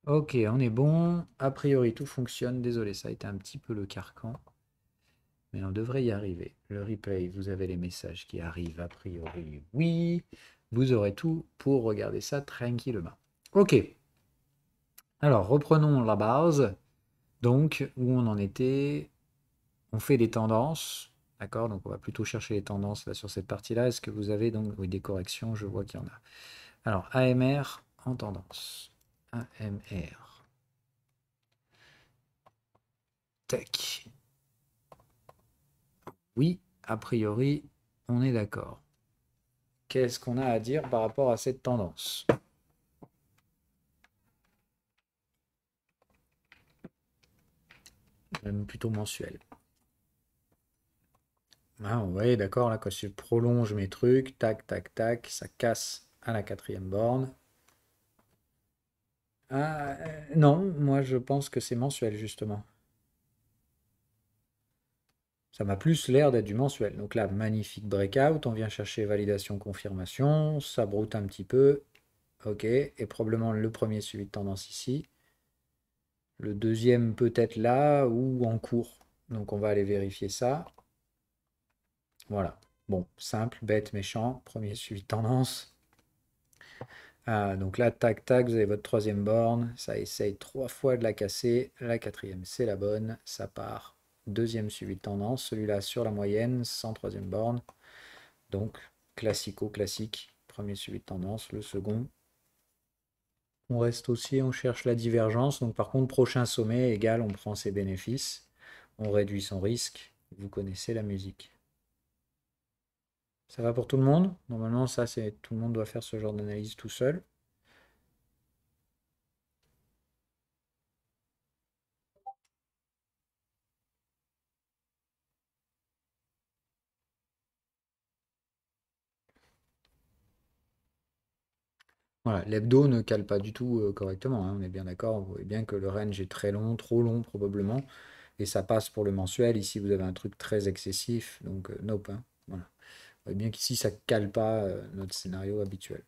Ok, on est bon. A priori, tout fonctionne. Désolé, ça a été un petit peu le carcan. Mais on devrait y arriver. Le replay, vous avez les messages qui arrivent. A priori, oui. Vous aurez tout pour regarder ça tranquillement. Ok. Alors, reprenons la base. Donc, où on en était? On fait des tendances. D'accord? Donc, on va plutôt chercher les tendances là sur cette partie-là. Est-ce que vous avez donc oui, des corrections? Je vois qu'il y en a. Alors, AMR en tendance. AMR. Tech. Oui, a priori, on est d'accord. Qu'est-ce qu'on a à dire par rapport à cette tendance? Même plutôt mensuelle. Ah, ouais, d'accord, là, quand je prolonge mes trucs, tac, tac, tac, ça casse à la quatrième borne. Ah, non, moi je pense que c'est mensuel, justement. Ça m'a plus l'air d'être du mensuel. Donc là, magnifique breakout, on vient chercher validation, confirmation, ça broute un petit peu, ok, et probablement le premier suivi de tendance ici. Le deuxième peut-être là ou en cours. Donc on va aller vérifier ça. Voilà. Bon, simple, bête, méchant. Premier suivi de tendance. Ah, donc là, tac, tac, vous avez votre troisième borne. Ça essaye 3 fois de la casser. La quatrième, c'est la bonne. Ça part. Deuxième suivi de tendance. Celui-là sur la moyenne, sans troisième borne. Donc, classico, classique. Premier suivi de tendance. Le second. On reste aussi, on cherche la divergence. Donc, par contre, prochain sommet égal, on prend ses bénéfices. On réduit son risque. Vous connaissez la musique. Ça va pour tout le monde? Normalement, ça, c'est tout le monde doit faire ce genre d'analyse tout seul. Voilà, l'hebdo ne cale pas du tout correctement, hein, on est bien d'accord. Vous voyez bien que le range est très long, trop long probablement, et ça passe pour le mensuel. Ici, vous avez un truc très excessif, donc nope, hein, voilà. Vous voyez bien qu'ici, ça cale pas notre scénario habituel.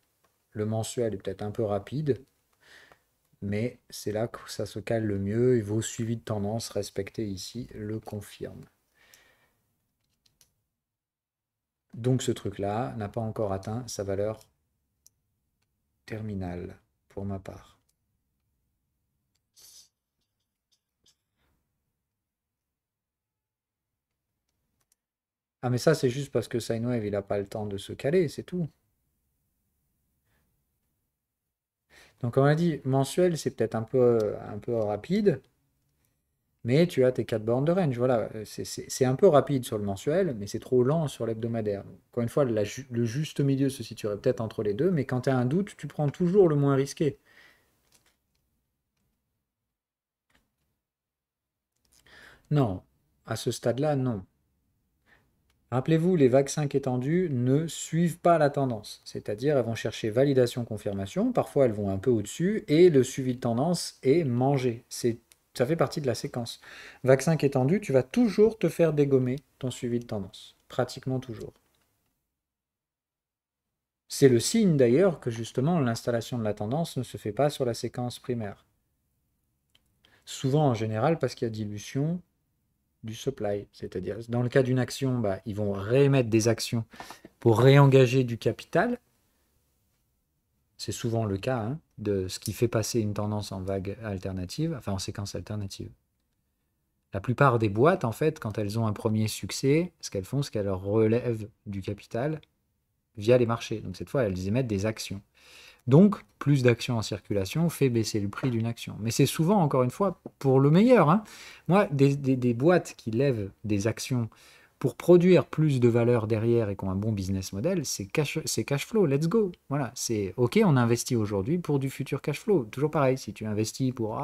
Le mensuel est peut-être un peu rapide, mais c'est là que ça se cale le mieux, et vos suivis de tendance respectés ici le confirment. Donc ce truc-là n'a pas encore atteint sa valeur terminale, pour ma part. Ah mais ça c'est juste parce que Sinewave il n'a pas le temps de se caler, c'est tout. Donc on a dit mensuel c'est peut-être un peu rapide, mais tu as tes 4 bornes de range. Voilà, c'est un peu rapide sur le mensuel, mais c'est trop lent sur l'hebdomadaire. Encore une fois, le juste milieu se situerait peut-être entre les deux, mais quand tu as un doute, tu prends toujours le moins risqué. Non, à ce stade-là, non. Rappelez-vous, les vagues 5 étendues ne suivent pas la tendance, c'est-à-dire elles vont chercher validation, confirmation, parfois elles vont un peu au-dessus, et le suivi de tendance est mangé. Ça fait partie de la séquence. Vague 5 étendue, tu vas toujours te faire dégommer ton suivi de tendance, pratiquement toujours. C'est le signe d'ailleurs que justement l'installation de la tendance ne se fait pas sur la séquence primaire. Souvent en général parce qu'il y a dilution du supply, c'est-à-dire dans le cas d'une action, bah, ils vont réémettre des actions pour réengager du capital. C'est souvent le cas hein, de ce qui fait passer une tendance en vague alternative, enfin en séquence alternative. La plupart des boîtes, en fait, quand elles ont un premier succès, ce qu'elles font, c'est qu'elles relèvent du capital via les marchés. Donc cette fois, elles émettent des actions. Donc, plus d'actions en circulation fait baisser le prix d'une action. Mais c'est souvent, encore une fois, pour le meilleur. Hein. Moi, des boîtes qui lèvent des actions pour produire plus de valeur derrière et qui ont un bon business model, c'est cash flow, let's go. Voilà, c'est OK, on investit aujourd'hui pour du futur cash flow. Toujours pareil, si tu investis pour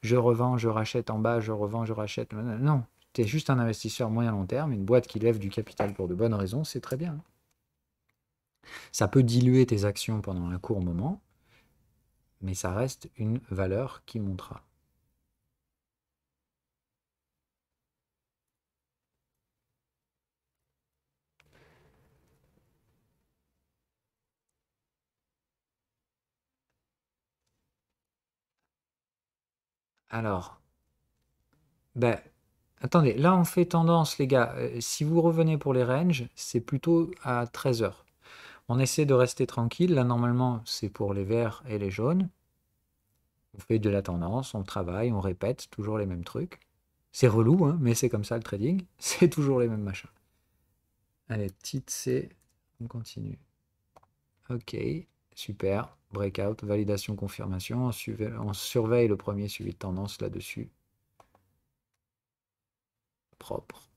je revends, je rachète en bas, je revends, je rachète. Non, tu es juste un investisseur moyen long terme, une boîte qui lève du capital pour de bonnes raisons, c'est très bien. Ça peut diluer tes actions pendant un court moment, mais ça reste une valeur qui montera. Alors, ben, attendez, là on fait tendance, les gars. Si vous revenez pour les ranges, c'est plutôt à 13 heures. On essaie de rester tranquille. Là, normalement, c'est pour les verts et les jaunes. On fait de la tendance, on travaille, on répète toujours les mêmes trucs. C'est relou, hein, mais c'est comme ça le trading. C'est toujours les mêmes machins. Allez, petite C, on continue. Ok, super. Breakout, validation, confirmation. On surveille le premier suivi de tendance là-dessus. Propre.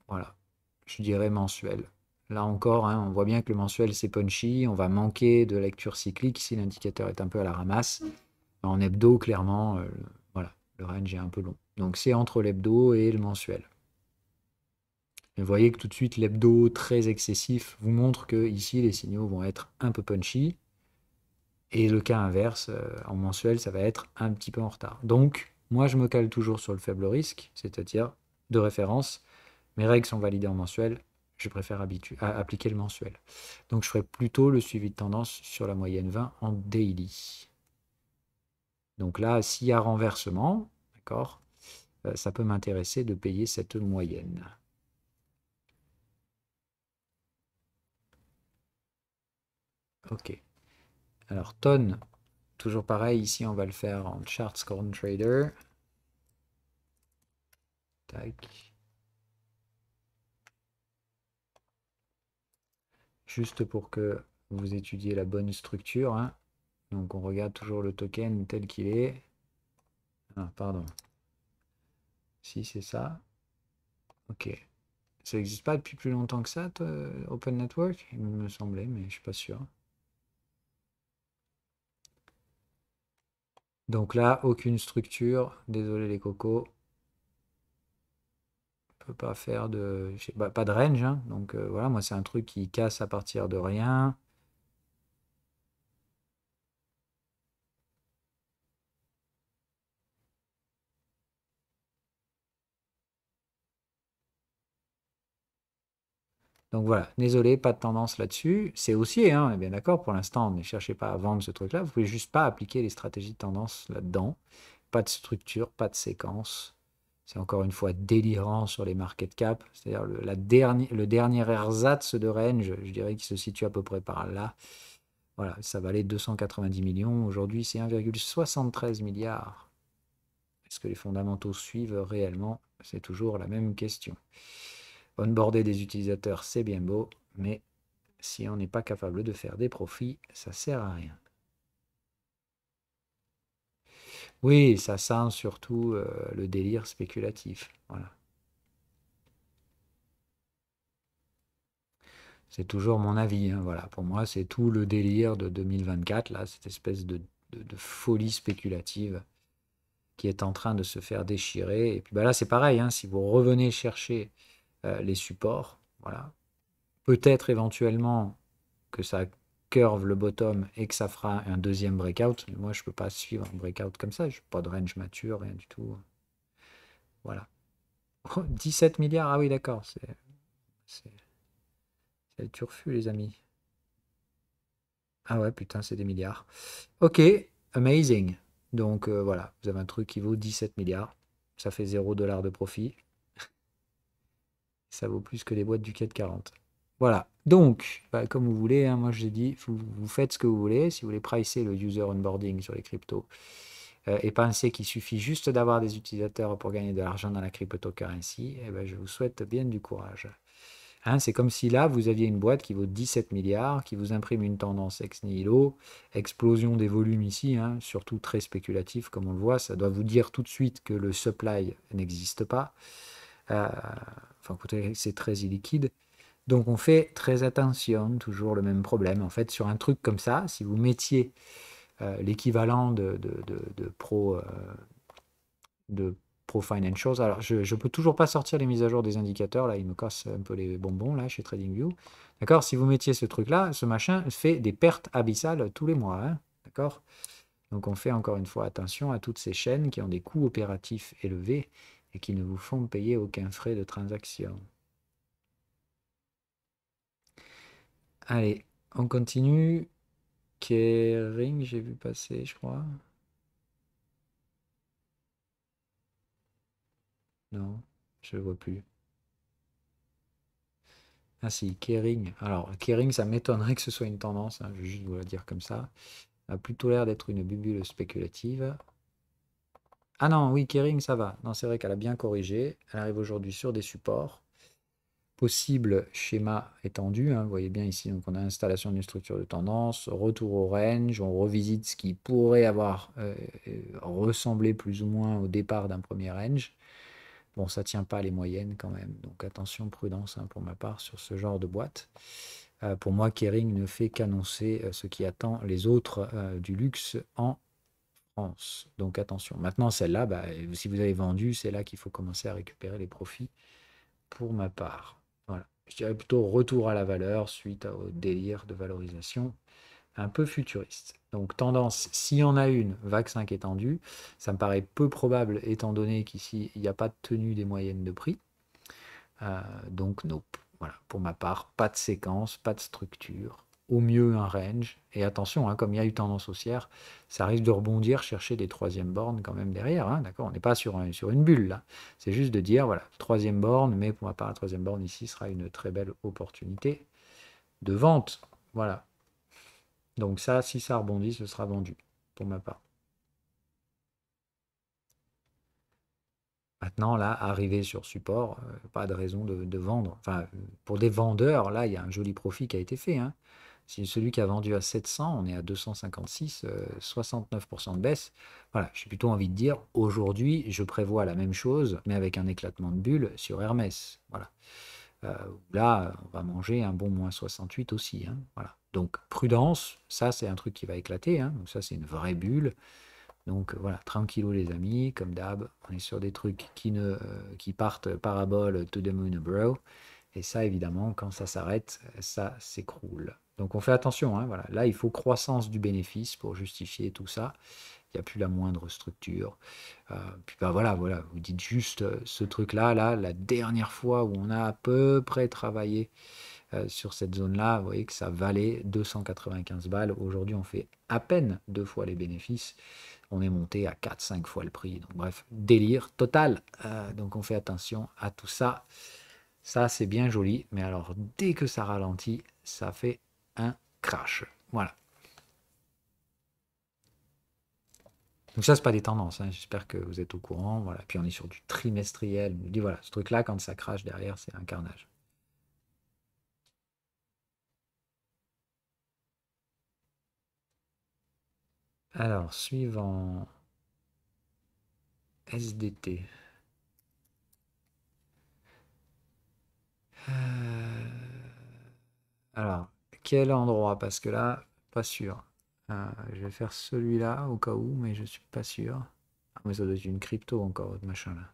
Voilà. Je dirais mensuel. Là encore, hein, on voit bien que le mensuel c'est punchy. On va manquer de lecture cyclique si l'indicateur est un peu à la ramasse. En hebdo, clairement, voilà, le range est un peu long. Donc c'est entre l'hebdo et le mensuel. Et vous voyez que tout de suite, l'hebdo très excessif vous montre que ici les signaux vont être un peu punchy. Et le cas inverse, en mensuel, ça va être un petit peu en retard. Donc, moi, je me cale toujours sur le faible risque, c'est-à-dire de référence. Mes règles sont validées en mensuel, je préfère appliquer le mensuel. Donc, je ferai plutôt le suivi de tendance sur la moyenne 20 en daily. Donc là, s'il y a renversement, d'accord, ça peut m'intéresser de payer cette moyenne. Ok. Alors, tonne, toujours pareil, ici on va le faire en chart score trader. Tac. Juste pour que vous étudiez la bonne structure, hein. Donc on regarde toujours le token tel qu'il est. Ah, pardon. Si c'est ça. Ok. Ça n'existe pas depuis plus longtemps que ça, toi, Open Network? Il me semblait, mais je suis pas sûr. Donc là, aucune structure. Désolé les cocos. On peut pas faire de. Pas de range, hein. Donc voilà, moi c'est un truc qui casse à partir de rien. Donc voilà, désolé, pas de tendance là-dessus. C'est haussier, hein, on est bien d'accord, pour l'instant, ne cherchez pas à vendre ce truc-là. Vous pouvez juste pas appliquer les stratégies de tendance là-dedans. Pas de structure, pas de séquence. C'est encore une fois délirant sur les market cap. C'est-à-dire le dernier ersatz de range, je dirais qu'il se situe à peu près par là. Voilà, ça valait 290 millions. Aujourd'hui, c'est 1,73 milliard. Est-ce que les fondamentaux suivent réellement? C'est toujours la même question. Onboarder des utilisateurs, c'est bien beau, mais si on n'est pas capable de faire des profits, ça sert à rien. Oui, ça sent surtout le délire spéculatif. Voilà. C'est toujours mon avis, hein, voilà. Pour moi, c'est tout le délire de 2024, là, cette espèce de folie spéculative qui est en train de se faire déchirer. Et puis bah là, c'est pareil, hein, si vous revenez chercher les supports, voilà, peut-être éventuellement que ça curve le bottom et que ça fera un deuxième breakout. Mais moi, je ne peux pas suivre un breakout comme ça. Je n'ai pas de range mature, rien du tout. Voilà. 17 milliards, ah oui, d'accord. C'est le turfu, les amis. Ah ouais, putain, c'est des milliards. Ok, amazing. Donc voilà, vous avez un truc qui vaut 17 milliards. Ça fait 0 $ de profit. Ça vaut plus que les boîtes du CAC 40. Voilà. Donc, bah, comme vous voulez, hein, moi j'ai dit, vous faites ce que vous voulez. Si vous voulez pricer le user onboarding sur les cryptos et penser qu'il suffit juste d'avoir des utilisateurs pour gagner de l'argent dans la cryptocurrency, eh ben, je vous souhaite bien du courage. Hein, c'est comme si là, vous aviez une boîte qui vaut 17 milliards, qui vous imprime une tendance ex nihilo, explosion des volumes ici, hein, surtout très spéculatif comme on le voit, ça doit vous dire tout de suite que le supply n'existe pas. Enfin, écoutez, c'est très illiquide. Donc on fait très attention, toujours le même problème. En fait, sur un truc comme ça, si vous mettiez l'équivalent de de Pro Financials. Alors, je ne peux toujours pas sortir les mises à jour des indicateurs. Là, il me casse un peu les bonbons là chez TradingView. D'accord? Si vous mettiez ce truc-là, ce machin fait des pertes abyssales tous les mois. Hein, d'accord? Donc, on fait encore une fois attention à toutes ces chaînes qui ont des coûts opératifs élevés et qui ne vous font payer aucun frais de transaction. Allez, on continue. Kering, j'ai vu passer, je crois. Non, je ne vois plus. Ah si, Kering. Alors, Kering, ça m'étonnerait que ce soit une tendance, hein, je vais juste vous le dire comme ça. A plutôt l'air d'être une bulle spéculative. Ah non, oui, Kering, ça va. Non, c'est vrai qu'elle a bien corrigé. Elle arrive aujourd'hui sur des supports. Possible schéma étendu, hein, vous voyez bien ici, donc on a installation d'une structure de tendance, retour au range, on revisite ce qui pourrait avoir ressemblé plus ou moins au départ d'un premier range. Bon, ça tient pas les moyennes quand même, donc attention, prudence hein, pour ma part sur ce genre de boîte. Pour moi, Kering ne fait qu'annoncer ce qui attend les autres du luxe en France. Donc attention. Maintenant, celle-là, bah, si vous avez vendu, c'est là qu'il faut commencer à récupérer les profits pour ma part. Voilà. Je dirais plutôt retour à la valeur suite au délire de valorisation un peu futuriste. Donc tendance, s'il y en a une, VAC 5 étendu, ça me paraît peu probable étant donné qu'ici, il n'y a pas de tenue des moyennes de prix. Donc nope. Voilà, pour ma part, pas de séquence, pas de structure. Au mieux un range. Et attention, hein, comme il y a eu tendance haussière, ça risque de rebondir, chercher des troisièmes bornes quand même derrière. Hein, d'accord, on n'est pas sur une bulle là. C'est juste de dire, voilà, troisième borne, mais pour ma part, la troisième borne ici sera une très belle opportunité de vente. Voilà. Donc ça, si ça rebondit, ce sera vendu, pour ma part. Maintenant, là, arrivé sur support, pas de raison de vendre. Enfin, pour des vendeurs, là, il y a un joli profit qui a été fait. Hein. Si celui qui a vendu à 700, on est à 256, 69% de baisse. Voilà, j'ai plutôt envie de dire, aujourd'hui, je prévois la même chose, mais avec un éclatement de bulle sur Hermès. Voilà. Là, on va manger un bon moins 68 aussi. Hein. Voilà. Donc, prudence, ça, c'est un truc qui va éclater. Hein. Donc, ça, c'est une vraie bulle. Donc voilà, tranquillou les amis, comme d'hab, on est sur des trucs qui partent parabole to the moon bro. Et ça, évidemment, quand ça s'arrête, ça s'écroule. Donc on fait attention, hein, voilà. Là, il faut croissance du bénéfice pour justifier tout ça. Il n'y a plus la moindre structure. Puis bah voilà, vous dites juste ce truc-là, là, la dernière fois où on a à peu près travaillé sur cette zone-là, vous voyez que ça valait 295 balles. Aujourd'hui, on fait à peine 2 fois les bénéfices. On est monté à 4-5 fois le prix. Donc bref, délire total. Donc on fait attention à tout ça. Ça, c'est bien joli. Mais alors, dès que ça ralentit, ça fait un crash. Voilà. Donc ça, c'est pas des tendances. Hein. J'espère que vous êtes au courant. Voilà. Puis on est sur du trimestriel. Je dis voilà, ce truc-là, quand ça crache derrière, c'est un carnage. Alors, suivant SDT. Alors, quel endroit? Parce que là, pas sûr. Je vais faire celui-là au cas où, mais je suis pas sûr. Ah, mais ça doit être une crypto encore, votre machin là.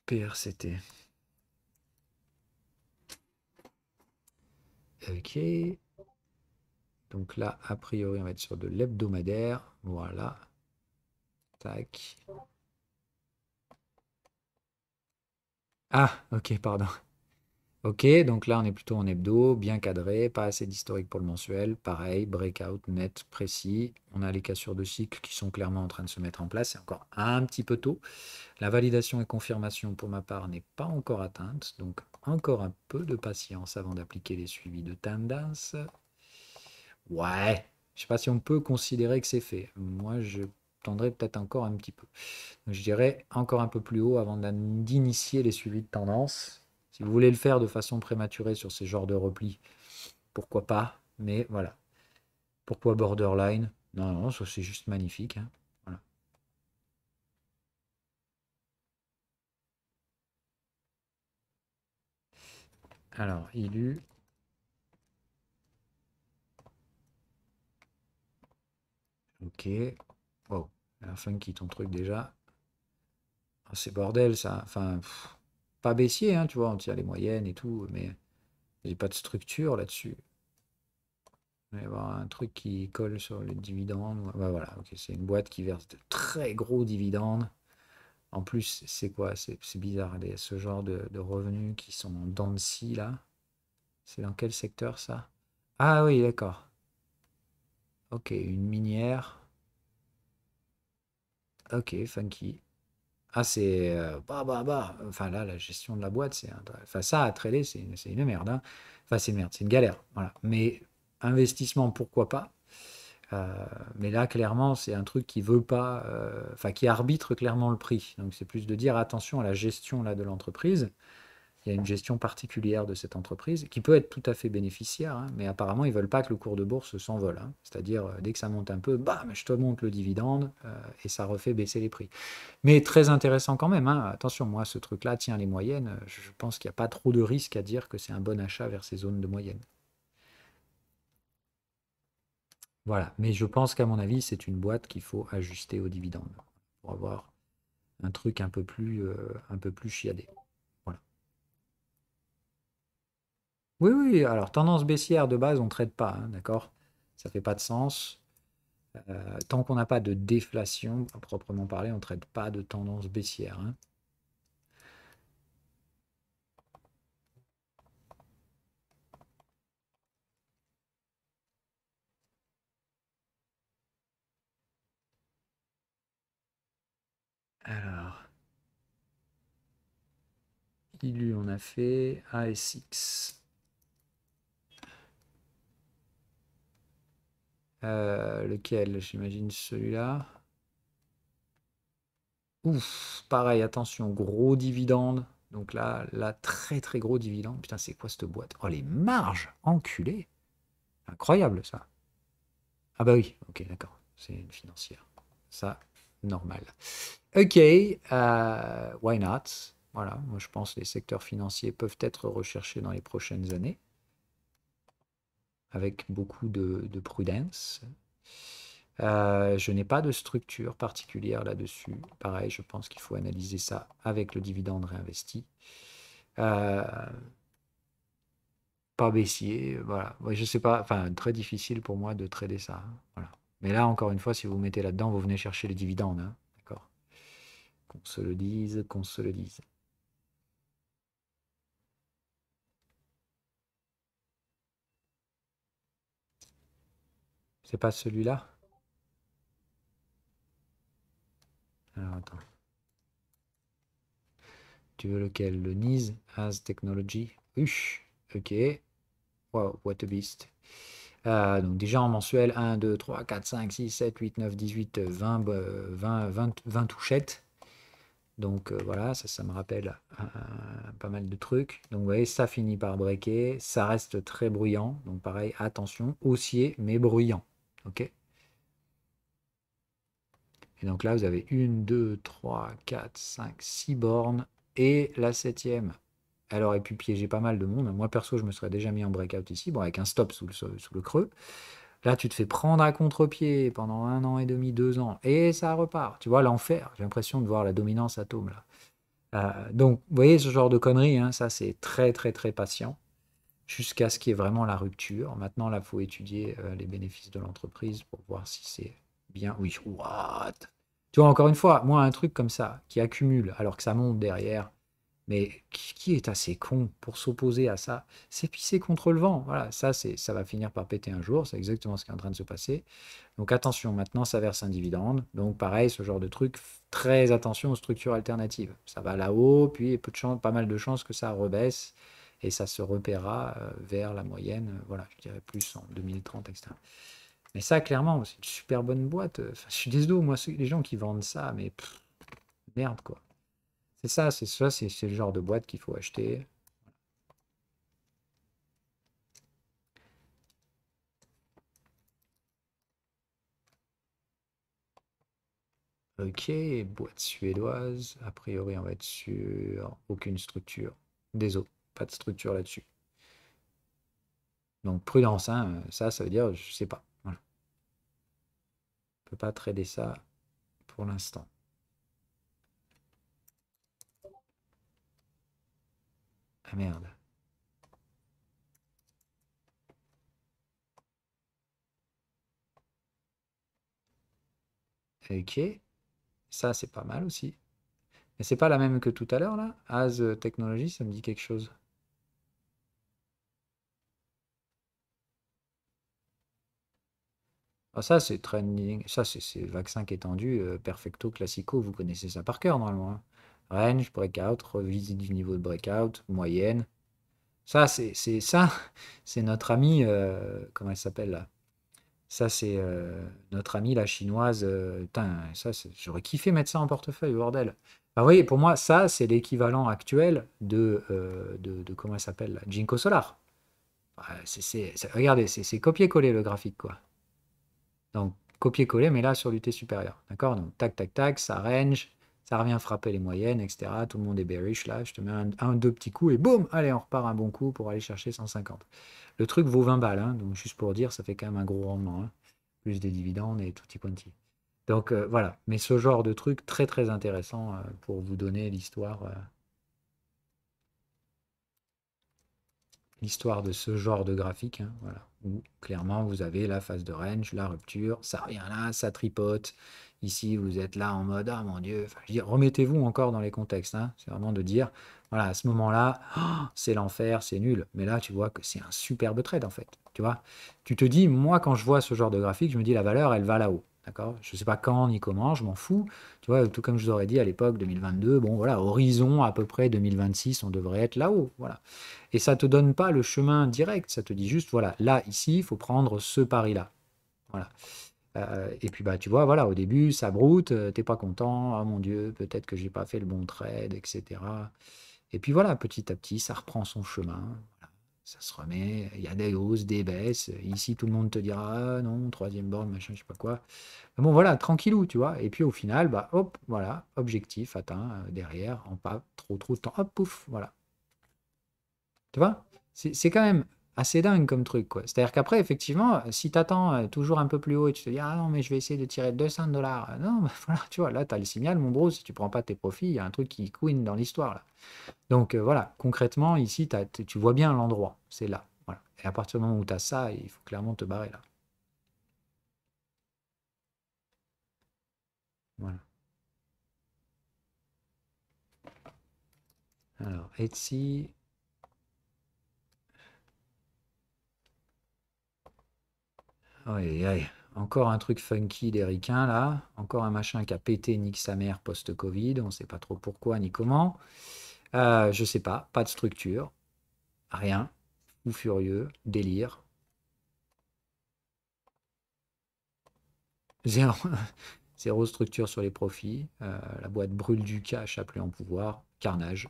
PRCT. Ok. Donc là, a priori, on va être sur de l'hebdomadaire. Voilà. Tac. Ah, ok, pardon. Ok, donc là on est plutôt en hebdo, bien cadré, pas assez d'historique pour le mensuel. Pareil, breakout net, précis. On a les cassures de cycle qui sont clairement en train de se mettre en place. C'est encore un petit peu tôt. La validation et confirmation pour ma part n'est pas encore atteinte. Donc encore un peu de patience avant d'appliquer les suivis de tendance. Ouais, je sais pas si on peut considérer que c'est fait. Moi, je tendrais peut-être encore un petit peu. Je dirais encore un peu plus haut avant d'initier les suivis de tendance. Si vous voulez le faire de façon prématurée sur ces genres de replis, pourquoi pas. Mais voilà. Pourquoi borderline? Non, non, ça c'est juste magnifique. Hein. Voilà. Alors, ILU. Ok. Wow. Funky ton truc déjà. Ah, c'est bordel ça. Enfin, pas baissier, hein, tu vois, on tire les moyennes et tout, mais j'ai pas de structure là-dessus. Il va y avoir un truc qui colle sur les dividendes. Ouais, voilà, ok, c'est une boîte qui verse de très gros dividendes. En plus, c'est quoi? C'est bizarre, ce genre de revenus qui sont en dents de scie, là. C'est dans quel secteur, ça? Ah oui, d'accord. Ok, une minière. Ok, funky. Ah, c'est Enfin, là, la gestion de la boîte, enfin, ça, à trader, c'est une merde, hein. Enfin, c'est une merde, c'est une galère. Voilà. Mais investissement, pourquoi pas? Euh, mais là, clairement, c'est un truc qui veut pas, enfin, qui arbitre clairement le prix. Donc, c'est plus de dire attention à la gestion là de l'entreprise. Il y a une gestion particulière de cette entreprise qui peut être tout à fait bénéficiaire, hein, mais apparemment, ils ne veulent pas que le cours de bourse s'envole, hein. C'est-à-dire, dès que ça monte un peu, bam, je te monte le dividende et ça refait baisser les prix. Mais très intéressant quand même, hein. Attention, moi, ce truc-là tient les moyennes. Je pense qu'il n'y a pas trop de risque à dire que c'est un bon achat vers ces zones de moyenne. Voilà. Mais je pense qu'à mon avis, c'est une boîte qu'il faut ajuster au dividende pour avoir un truc un peu plus chiadé. Voilà. Oui, oui, alors tendance baissière de base, on ne traite pas, hein, d'accord? Ça fait pas de sens. Tant qu'on n'a pas de déflation, à proprement parler, on ne traite pas de tendance baissière, hein. Alors, ILU, on a fait ASX. Lequel? J'imagine celui-là. Ouf, pareil, attention, gros dividende. Donc là, très très gros dividende. Putain, c'est quoi cette boîte? Oh, les marges, enculé. Incroyable ça. Ah bah oui, ok, d'accord. C'est une financière. Ça, normal. Ok, why not? Voilà, moi je pense que les secteurs financiers peuvent être recherchés dans les prochaines années, avec beaucoup de prudence. Je n'ai pas de structure particulière là-dessus. Pareil, je pense qu'il faut analyser ça avec le dividende réinvesti. Euh, Pas baissier, voilà. Ouais, je sais pas, enfin, très difficile pour moi de trader ça, hein. Voilà. Mais là, encore une fois, si vous mettez là-dedans, vous venez chercher les dividendes, hein. D'accord? Qu'on se le dise, qu'on se le dise. C'est pas celui-là? Alors, attends. Tu veux lequel? Le NIS As Technology? Uch, ok. Wow, what a beast. Donc déjà en mensuel, 1, 2, 3, 4, 5, 6, 7, 8, 9, 18, 20, 20 touchettes. Donc voilà, ça me rappelle pas mal de trucs. Donc vous voyez, ça finit par breaker, ça reste très bruyant. Donc pareil, attention, haussier mais bruyant. Ok? Et donc là, vous avez 1, 2, 3, 4, 5, 6 bornes. Et la septième, elle aurait pu piéger pas mal de monde. Moi perso, je me serais déjà mis en breakout ici, bon, avec un stop sous le creux. Là, tu te fais prendre à contre-pied pendant 1 an et demi, 2 ans, et ça repart. Tu vois, l'enfer. J'ai l'impression de voir la dominance atome là. Donc, vous voyez ce genre de conneries, hein, ça c'est très très très patient jusqu'à ce qu'il y ait vraiment la rupture. Maintenant, là, il faut étudier les bénéfices de l'entreprise pour voir si c'est bien. Oui, what? Tu vois, encore une fois, moi, un truc comme ça qui accumule alors que ça monte derrière, mais qui est assez con pour s'opposer à ça? C'est pisser contre le vent. Voilà, ça va finir par péter un jour. C'est exactement ce qui est en train de se passer. Donc attention, maintenant ça verse un dividende. Donc pareil, ce genre de truc, très attention aux structures alternatives. Ça va là-haut, puis peu de chance, pas mal de chances que ça rebaisse et ça se repérera vers la moyenne, voilà, je dirais plus en 2030, etc. Mais ça, clairement, c'est une super bonne boîte. Enfin, je suis désolé, moi, les gens qui vendent ça, mais merde, quoi. C'est le genre de boîte qu'il faut acheter. Ok, boîte suédoise. A priori, on va être sur aucune structure. Désolé, pas de structure là-dessus. Donc prudence, hein, ça veut dire, je sais pas. Voilà. On peut pas trader ça pour l'instant. Ah merde. Ok, ça c'est pas mal aussi. Mais c'est pas la même que tout à l'heure là. As Technology, ça me dit quelque chose. Ah, ça, c'est trending. Ça, c'est vaccin qui est tendu. Perfecto, classico, vous connaissez ça par cœur, normalement, hein. Range, breakout, revisite du niveau de breakout, moyenne. Ça, ça, c'est notre ami. Comment elle s'appelle là? Ça, c'est notre amie la chinoise. Putain, ça, j'aurais kiffé mettre ça en portefeuille, bordel. Ah oui, pour moi, ça, c'est l'équivalent actuel de comment elle s'appelle là, Ginkgo Solar. Ouais, regardez, c'est copier-coller le graphique, quoi. Donc, copier-coller, mais là sur l'UT supérieur. D'accord? Donc, tac, tac, tac, ça range, ça revient frapper les moyennes, etc. Tout le monde est bearish là. Je te mets deux petits coups et boum, allez, on repart un bon coup pour aller chercher 150. Le truc vaut 20 balles, hein, donc juste pour dire, ça fait quand même un gros rendement, hein, plus des dividendes et tutti quanti. Donc voilà, mais ce genre de truc très très intéressant pour vous donner l'histoire de ce genre de graphique, hein, voilà, où clairement vous avez la phase de range, la rupture, ça revient là, ça tripote. Ici, vous êtes là en mode ah mon Dieu, enfin, je veux dire, remettez-vous encore dans les contextes, hein. C'est vraiment de dire voilà, à ce moment-là, oh, c'est l'enfer, c'est nul. Mais là, tu vois que c'est un superbe trade en fait. Tu vois, tu te dis, moi, quand je vois ce genre de graphique, je me dis la valeur, elle va là-haut. D'accord? Je ne sais pas quand ni comment, je m'en fous. Tu vois, tout comme je vous aurais dit à l'époque 2022, bon voilà, horizon à peu près 2026, on devrait être là-haut. Voilà. Et ça te donne pas le chemin direct, ça te dit juste, voilà, là, ici, il faut prendre ce pari-là. Voilà. Et puis, bah, tu vois, voilà, au début, ça broute, t'es pas content, oh mon Dieu, peut-être que j'ai pas fait le bon trade, etc. Et puis voilà, petit à petit, ça reprend son chemin, voilà, ça se remet, il y a des hausses, des baisses. Ici, tout le monde te dira, ah non, troisième borne, machin, je sais pas quoi. Mais bon, voilà, tranquillou, tu vois. Et puis au final, bah, hop, voilà, objectif atteint derrière, en pas trop trop de temps, hop, pouf, voilà. Tu vois? C'est quand même assez dingue comme truc, quoi. C'est-à-dire qu'après, effectivement, si tu attends toujours un peu plus haut et tu te dis, ah non, mais je vais essayer de tirer 200 dollars. Non, bah, voilà, tu vois, là, tu as le signal, mon bro, si tu prends pas tes profits, il y a un truc qui couine dans l'histoire, là. Donc voilà, concrètement, ici, tu vois bien l'endroit. C'est là. Voilà. Et à partir du moment où tu as ça, il faut clairement te barrer là. Voilà. Alors, Etsy. Aïe, aïe. Encore un truc funky des ricains, là. Encore un machin qui a pété, nique sa mère post-Covid. On ne sait pas trop pourquoi ni comment. Je sais pas de structure, rien, ou furieux, délire, zéro, zéro structure sur les profits, la boîte brûle du cash à plus en pouvoir, carnage.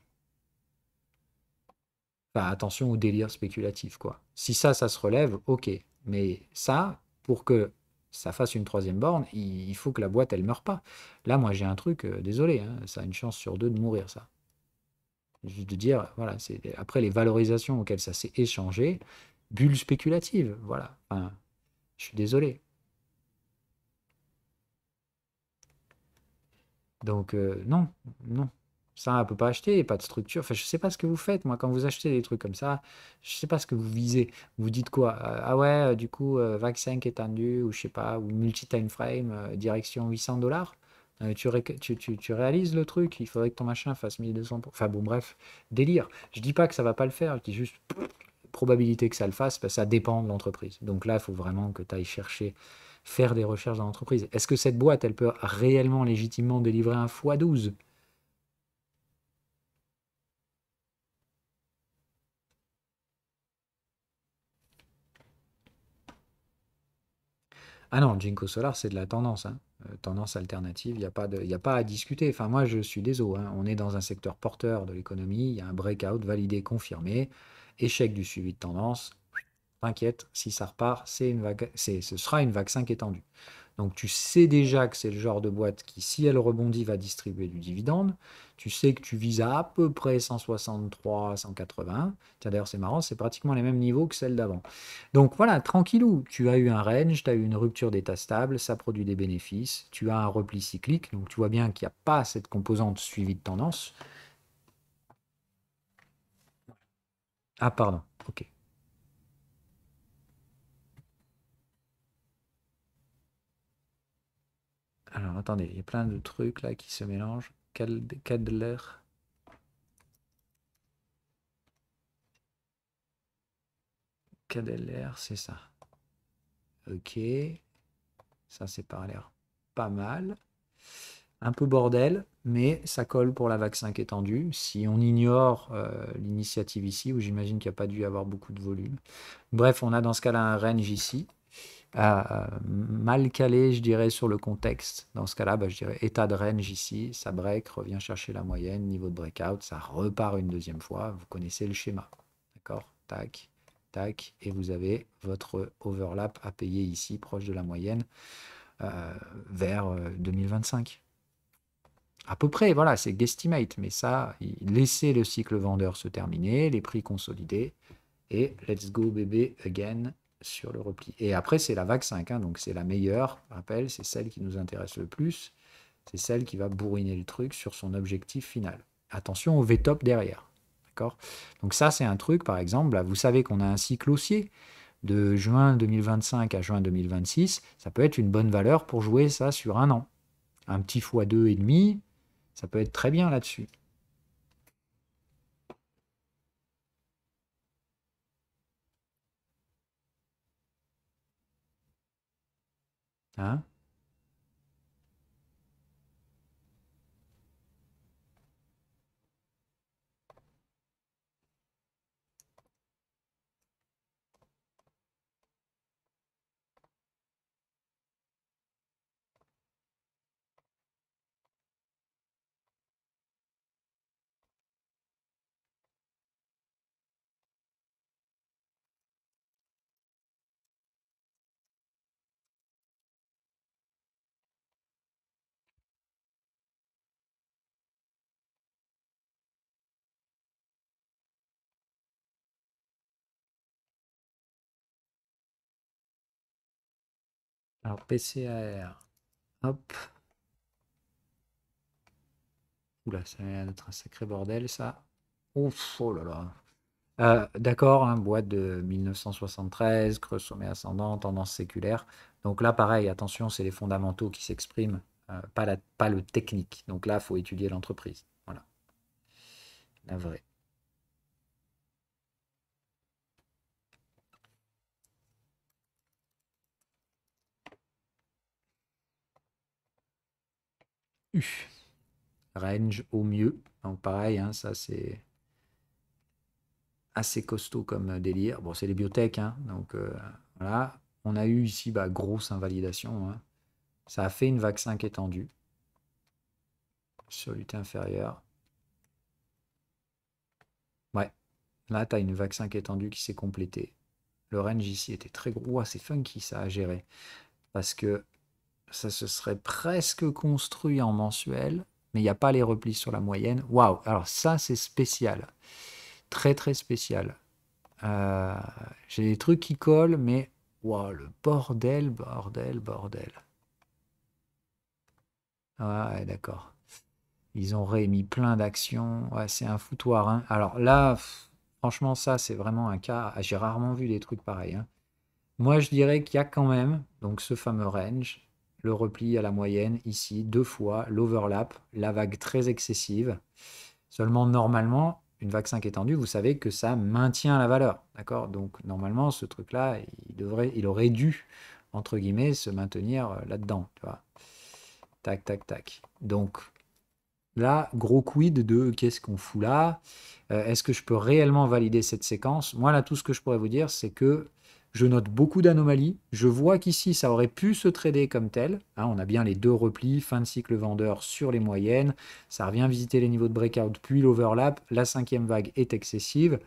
Enfin, attention au délire spéculatif, quoi. Si ça se relève, ok, mais ça, pour que ça fasse une troisième borne, il faut que la boîte, elle meure pas. Là, moi, j'ai un truc, désolé, hein, ça a une chance sur deux de mourir, ça. Juste de dire, voilà, c'est après les valorisations auxquelles ça s'est échangé, bulle spéculative, voilà. Enfin, je suis désolé. Donc, non, non. Ça, on peut pas acheter, pas de structure. Enfin, je sais pas ce que vous faites, moi, quand vous achetez des trucs comme ça, je sais pas ce que vous visez. Vous dites quoi? Ah ouais, du coup, vaccin qui est tendu, ou je sais pas, ou multi-time frame, direction 800 dollars. Tu réalises le truc, il faudrait que ton machin fasse 1200. Enfin bon, bref, délire. Je dis pas que ça va pas le faire, je dis juste probabilité que ça le fasse, parce que ça dépend de l'entreprise. Donc là, il faut vraiment que tu ailles chercher, faire des recherches dans l'entreprise. Est-ce que cette boîte, elle peut réellement, légitimement délivrer un x12? Ah non, Jinko Solar, c'est de la tendance, hein. Tendance alternative, il y a pas à discuter. Enfin, moi, je suis désolé, hein. On est dans un secteur porteur de l'économie, il y a un breakout validé, confirmé, échec du suivi de tendance. T'inquiète, si ça repart, ce sera une vaccin qui est tendue. Donc tu sais déjà que c'est le genre de boîte qui, si elle rebondit, va distribuer du dividende. Tu sais que tu vises à peu près 163, 180. Tiens, d'ailleurs, c'est marrant, c'est pratiquement les mêmes niveaux que celle d'avant. Donc voilà, tranquillou, tu as eu un range, tu as eu une rupture d'état stable, ça produit des bénéfices, tu as un repli cyclique, donc tu vois bien qu'il n'y a pas cette composante suivie de tendance. Ah, pardon, ok. Alors attendez, il y a plein de trucs là qui se mélangent. Cadler, Cadeler, c'est ça. Ok. Ça, c'est pas l'air pas mal. Un peu bordel, mais ça colle pour la vague 5 étendue. Si on ignore l'initiative ici, où j'imagine qu'il n'y a pas dû y avoir beaucoup de volume. Bref, on a dans ce cas-là un range ici. Mal calé, je dirais, sur le contexte. Dans ce cas-là, je dirais état de range ici. Ça break, revient chercher la moyenne, niveau de breakout. Ça repart une deuxième fois. Vous connaissez le schéma. D'accord? Tac, tac. Et vous avez votre overlap à payer ici, proche de la moyenne, vers 2025. À peu près, voilà, c'est guesstimate, mais ça, laissez le cycle vendeur se terminer, les prix consolidés, et let's go bébé again sur le repli. Et après, c'est la vague 5, hein, donc c'est la meilleure, je rappelle, c'est celle qui nous intéresse le plus, c'est celle qui va bourriner le truc sur son objectif final. Attention au V-top derrière, d'accord? Donc ça, c'est un truc, par exemple, là, vous savez qu'on a un cycle haussier de juin 2025 à juin 2026, ça peut être une bonne valeur pour jouer ça sur un an. Un petit x2,5, ça peut être très bien là-dessus. Hein? Alors PCAR, hop. Oula, ça a l'air d'être un sacré bordel ça. Ouf, oh là là. D'accord, hein, boîte de 1973, creux sommet ascendant, tendance séculaire. Donc là, pareil, attention, c'est les fondamentaux qui s'expriment, pas le technique. Donc là, il faut étudier l'entreprise. Voilà, la vraie. Range au mieux. Donc pareil, hein, ça c'est assez costaud comme délire. Bon, c'est les biotech, hein, donc voilà. On a eu ici grosse invalidation, hein. Ça a fait une vague 5 étendue sur l'unité inférieure. Ouais, là, tu as une vague 5 étendue qui s'est complétée. Le range ici était très gros. Ouah, c'est funky ça à gérer. Parce que ça se serait presque construit en mensuel, mais il n'y a pas les replis sur la moyenne. Waouh, alors ça, c'est spécial. Très, très spécial. J'ai des trucs qui collent, mais waouh, le bordel, bordel, bordel. Ouais, d'accord. Ils ont réémis plein d'actions. Ouais, c'est un foutoir, hein. Alors là, franchement, ça, c'est vraiment un cas. J'ai rarement vu des trucs pareils, hein. Moi, je dirais qu'il y a quand même donc ce fameux range, le repli à la moyenne ici, deux fois, l'overlap, la vague très excessive. Seulement, normalement, une vague 5 étendue, vous savez que ça maintient la valeur. D'accord? Donc, normalement, ce truc-là, il aurait dû, entre guillemets, se maintenir là-dedans. Tu vois? Tac, tac, tac. Donc, là, gros quid de qu'est-ce qu'on fout là? Est-ce que je peux réellement valider cette séquence? Moi, là, tout ce que je pourrais vous dire, c'est que je note beaucoup d'anomalies. Je vois qu'ici, ça aurait pu se trader comme tel, hein. On a bien les deux replis, fin de cycle vendeur sur les moyennes. Ça revient visiter les niveaux de breakout, puis l'overlap. La cinquième vague est excessive.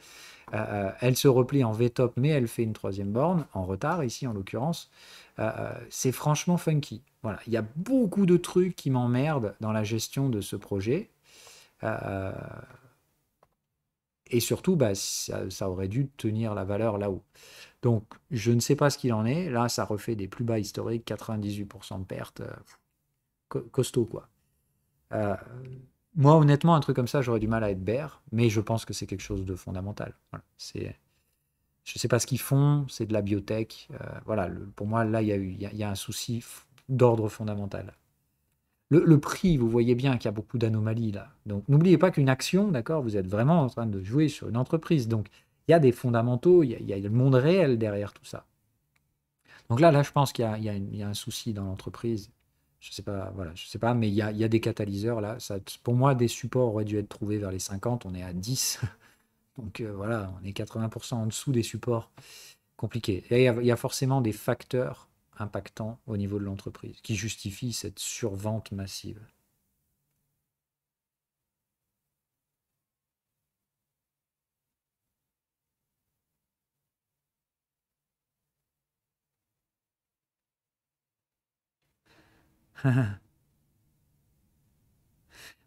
Elle se replie en V-top, mais elle fait une troisième borne, en retard ici en l'occurrence. C'est franchement funky. Voilà. Il y a beaucoup de trucs qui m'emmerdent dans la gestion de ce projet. Euh, et surtout, ça aurait dû tenir la valeur là-haut. Donc, je ne sais pas ce qu'il en est. Là, ça refait des plus bas historiques, 98% de perte. Costaud, quoi. Euh, Moi, honnêtement, un truc comme ça, j'aurais du mal à être bear, mais je pense que c'est quelque chose de fondamental. Voilà. Je ne sais pas ce qu'ils font, c'est de la biotech. Voilà, pour moi, là, il y a un souci d'ordre fondamental. Le prix, vous voyez bien qu'il y a beaucoup d'anomalies là. Donc, n'oubliez pas qu'une action, d'accord, vous êtes vraiment en train de jouer sur une entreprise. Donc, il y a des fondamentaux, il y a le monde réel derrière tout ça. Donc là, je pense qu'il y a un souci dans l'entreprise. Je sais pas, voilà, je sais pas, mais il y a des catalyseurs là. Ça, pour moi, des supports auraient dû être trouvés vers les 50. On est à 10. Donc voilà, on est 80% en dessous des supports. Compliqué. Et il y a forcément des facteurs impactants au niveau de l'entreprise qui justifient cette survente massive.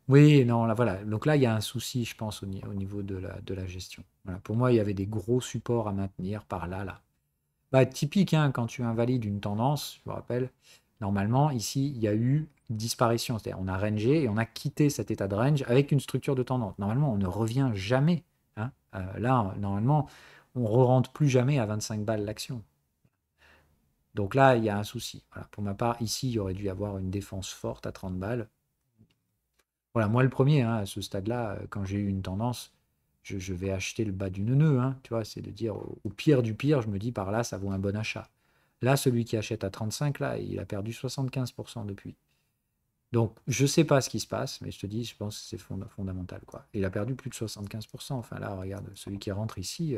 Oui, non, là, voilà. Donc là, il y a un souci, je pense, au niveau de la gestion. Voilà. Pour moi, il y avait des gros supports à maintenir par là, là. Bah, typique, hein, quand tu invalides une tendance, je vous rappelle, normalement, ici, il y a eu disparition. C'est-à-dire, on a rangé et on a quitté cet état de range avec une structure de tendance. Normalement, on ne revient jamais, hein. Là, normalement, on ne re-rentre plus jamais à 25 balles l'action. Donc là, il y a un souci. Voilà. Pour ma part, ici, il y aurait dû y avoir une défense forte à 30 balles. Voilà, moi le premier, hein, à ce stade-là, quand j'ai eu une tendance, je vais acheter le bas du neuneu, hein, tu vois, c'est de dire au pire du pire, je me dis par là, ça vaut un bon achat. Là, celui qui achète à 35, là, il a perdu 75% depuis. Donc, je sais pas ce qui se passe, mais je te dis, je pense que c'est fondamental, quoi. Il a perdu plus de 75%. Enfin, là, regarde, celui qui rentre ici,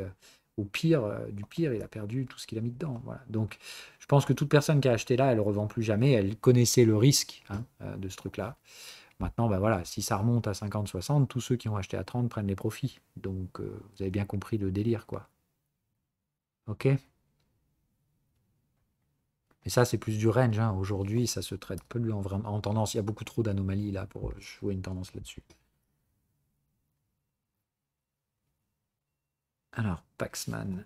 au pire du pire, il a perdu tout ce qu'il a mis dedans. Voilà. Donc, je pense que toute personne qui a acheté là, elle ne revend plus jamais. Elle connaissait le risque, hein, de ce truc-là. Maintenant, bah voilà, si ça remonte à 50-60, tous ceux qui ont acheté à 30 prennent les profits. Donc, vous avez bien compris le délire, quoi. OK? Mais ça, c'est plus du range, hein. Aujourd'hui, ça se traite plus en tendance. Il y a beaucoup trop d'anomalies là pour jouer une tendance là-dessus. Alors, Paxman.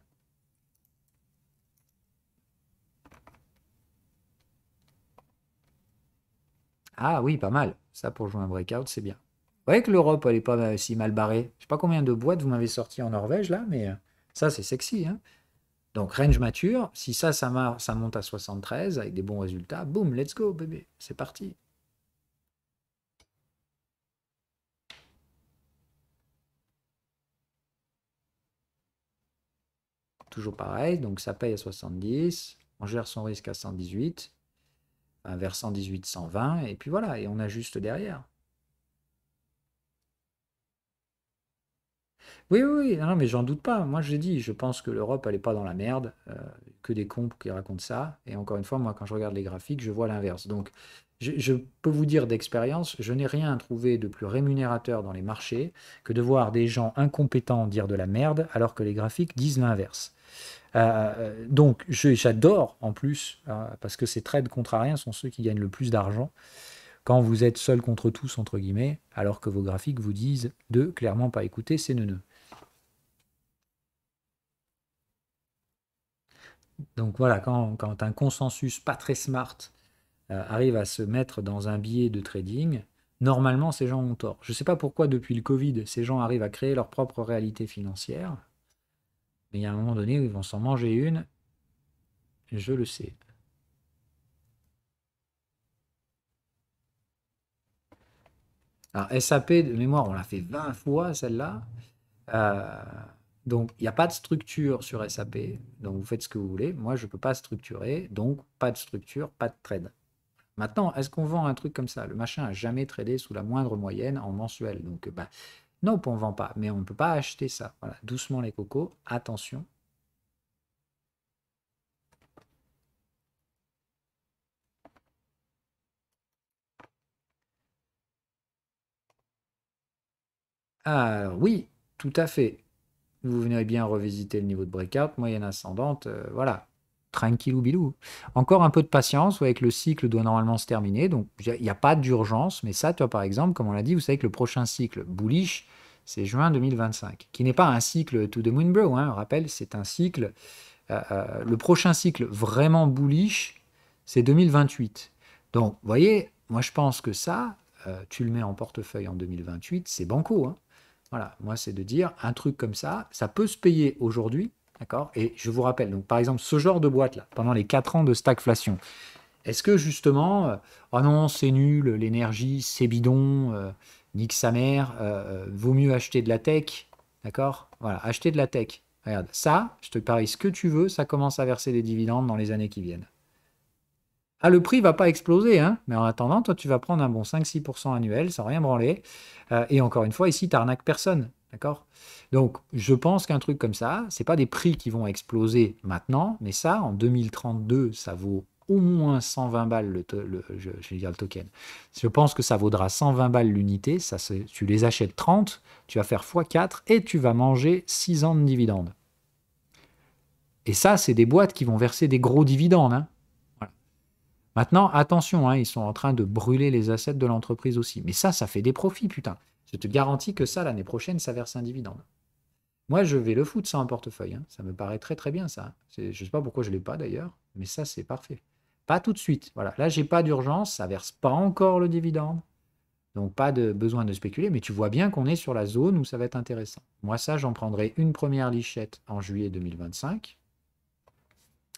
Ah oui, pas mal. Ça, pour jouer un breakout, c'est bien. Vous voyez que l'Europe, elle est pas si mal barrée. Je sais pas combien de boîtes vous m'avez sorti en Norvège, là, mais ça, c'est sexy, hein. Donc, range mature. Si ça monte à 73 avec des bons résultats, boum, let's go, bébé. C'est parti. Toujours pareil, donc ça paye à 70. On gère son risque à 118. Enfin, vers 118, 120. Et puis voilà, et on ajuste derrière. Oui, oui, oui, non, mais j'en doute pas. Moi, j'ai dit, je pense que l'Europe, elle n'est pas dans la merde. Que des cons qui racontent ça. Et encore une fois, moi, quand je regarde les graphiques, je vois l'inverse. Donc, je peux vous dire d'expérience, je n'ai rien trouvé de plus rémunérateur dans les marchés que de voir des gens incompétents dire de la merde alors que les graphiques disent l'inverse. Donc, j'adore en plus, parce que ces trades contrariens sont ceux qui gagnent le plus d'argent quand vous êtes seul contre tous, entre guillemets, alors que vos graphiques vous disent de clairement pas écouter ces neuneux. Donc voilà, quand un consensus pas très smart arrive à se mettre dans un biais de trading, normalement ces gens ont tort. Je ne sais pas pourquoi depuis le Covid, ces gens arrivent à créer leur propre réalité financière, mais il y a un moment donné où ils vont s'en manger une, je le sais. Alors SAP de mémoire, on l'a fait 20 fois celle-là. Euh, donc il n'y a pas de structure sur SAP, donc vous faites ce que vous voulez. Moi, je ne peux pas structurer, donc pas de structure, pas de trade. Maintenant, est-ce qu'on vend un truc comme ça? Le machin a jamais tradé sous la moindre moyenne en mensuel. Donc, bah, non, on ne vend pas, mais on ne peut pas acheter ça. Voilà, doucement les cocos, attention. Alors, oui, tout à fait. Vous venez bien revisiter le niveau de breakout, moyenne ascendante, voilà. Tranquillou bilou. Encore un peu de patience, vous voyez que le cycle doit normalement se terminer, donc il n'y a pas d'urgence, mais ça, toi par exemple, comme on l'a dit, vous savez que le prochain cycle bullish, c'est juin 2025, qui n'est pas un cycle to the moon bro, hein, rappelle, c'est un cycle, le prochain cycle vraiment bullish, c'est 2028. Donc, vous voyez, moi je pense que ça, tu le mets en portefeuille en 2028, c'est banco, hein. Voilà, moi c'est de dire un truc comme ça peut se payer aujourd'hui, d'accord? Et je vous rappelle, donc par exemple, ce genre de boîte-là, pendant les 4 ans de stagflation, est-ce que justement, oh non, c'est nul, l'énergie, c'est bidon, nique sa mère, vaut mieux acheter de la tech, d'accord? Voilà, acheter de la tech. Regarde, ça, je te parie ce que tu veux, ça commence à verser des dividendes dans les années qui viennent. Ah, le prix va pas exploser, hein, mais en attendant, toi, tu vas prendre un bon 5-6% annuel sans rien branler. Et encore une fois, ici, tu n'arnaques personne. D'accord? Donc, je pense qu'un truc comme ça, c'est pas des prix qui vont exploser maintenant, mais ça, en 2032, ça vaut au moins 120 balles je vais dire le token. Je pense que ça vaudra 120 balles l'unité. Tu les achètes 30, tu vas faire x4 et tu vas manger 6 ans de dividendes. Et ça, c'est des boîtes qui vont verser des gros dividendes, hein. Voilà. Maintenant, attention, hein, ils sont en train de brûler les assets de l'entreprise aussi. Mais ça fait des profits, putain. Je te garantis que ça, l'année prochaine, ça verse un dividende. Moi, je vais le foutre ça en portefeuille, hein. Ça me paraît très très bien, ça. Je ne sais pas pourquoi je ne l'ai pas d'ailleurs, mais ça, c'est parfait. Pas tout de suite. Voilà. Là, j'ai pas d'urgence, ça verse pas encore le dividende. Donc, pas de besoin de spéculer, mais tu vois bien qu'on est sur la zone où ça va être intéressant. Moi, ça, j'en prendrai une première lichette en juillet 2025.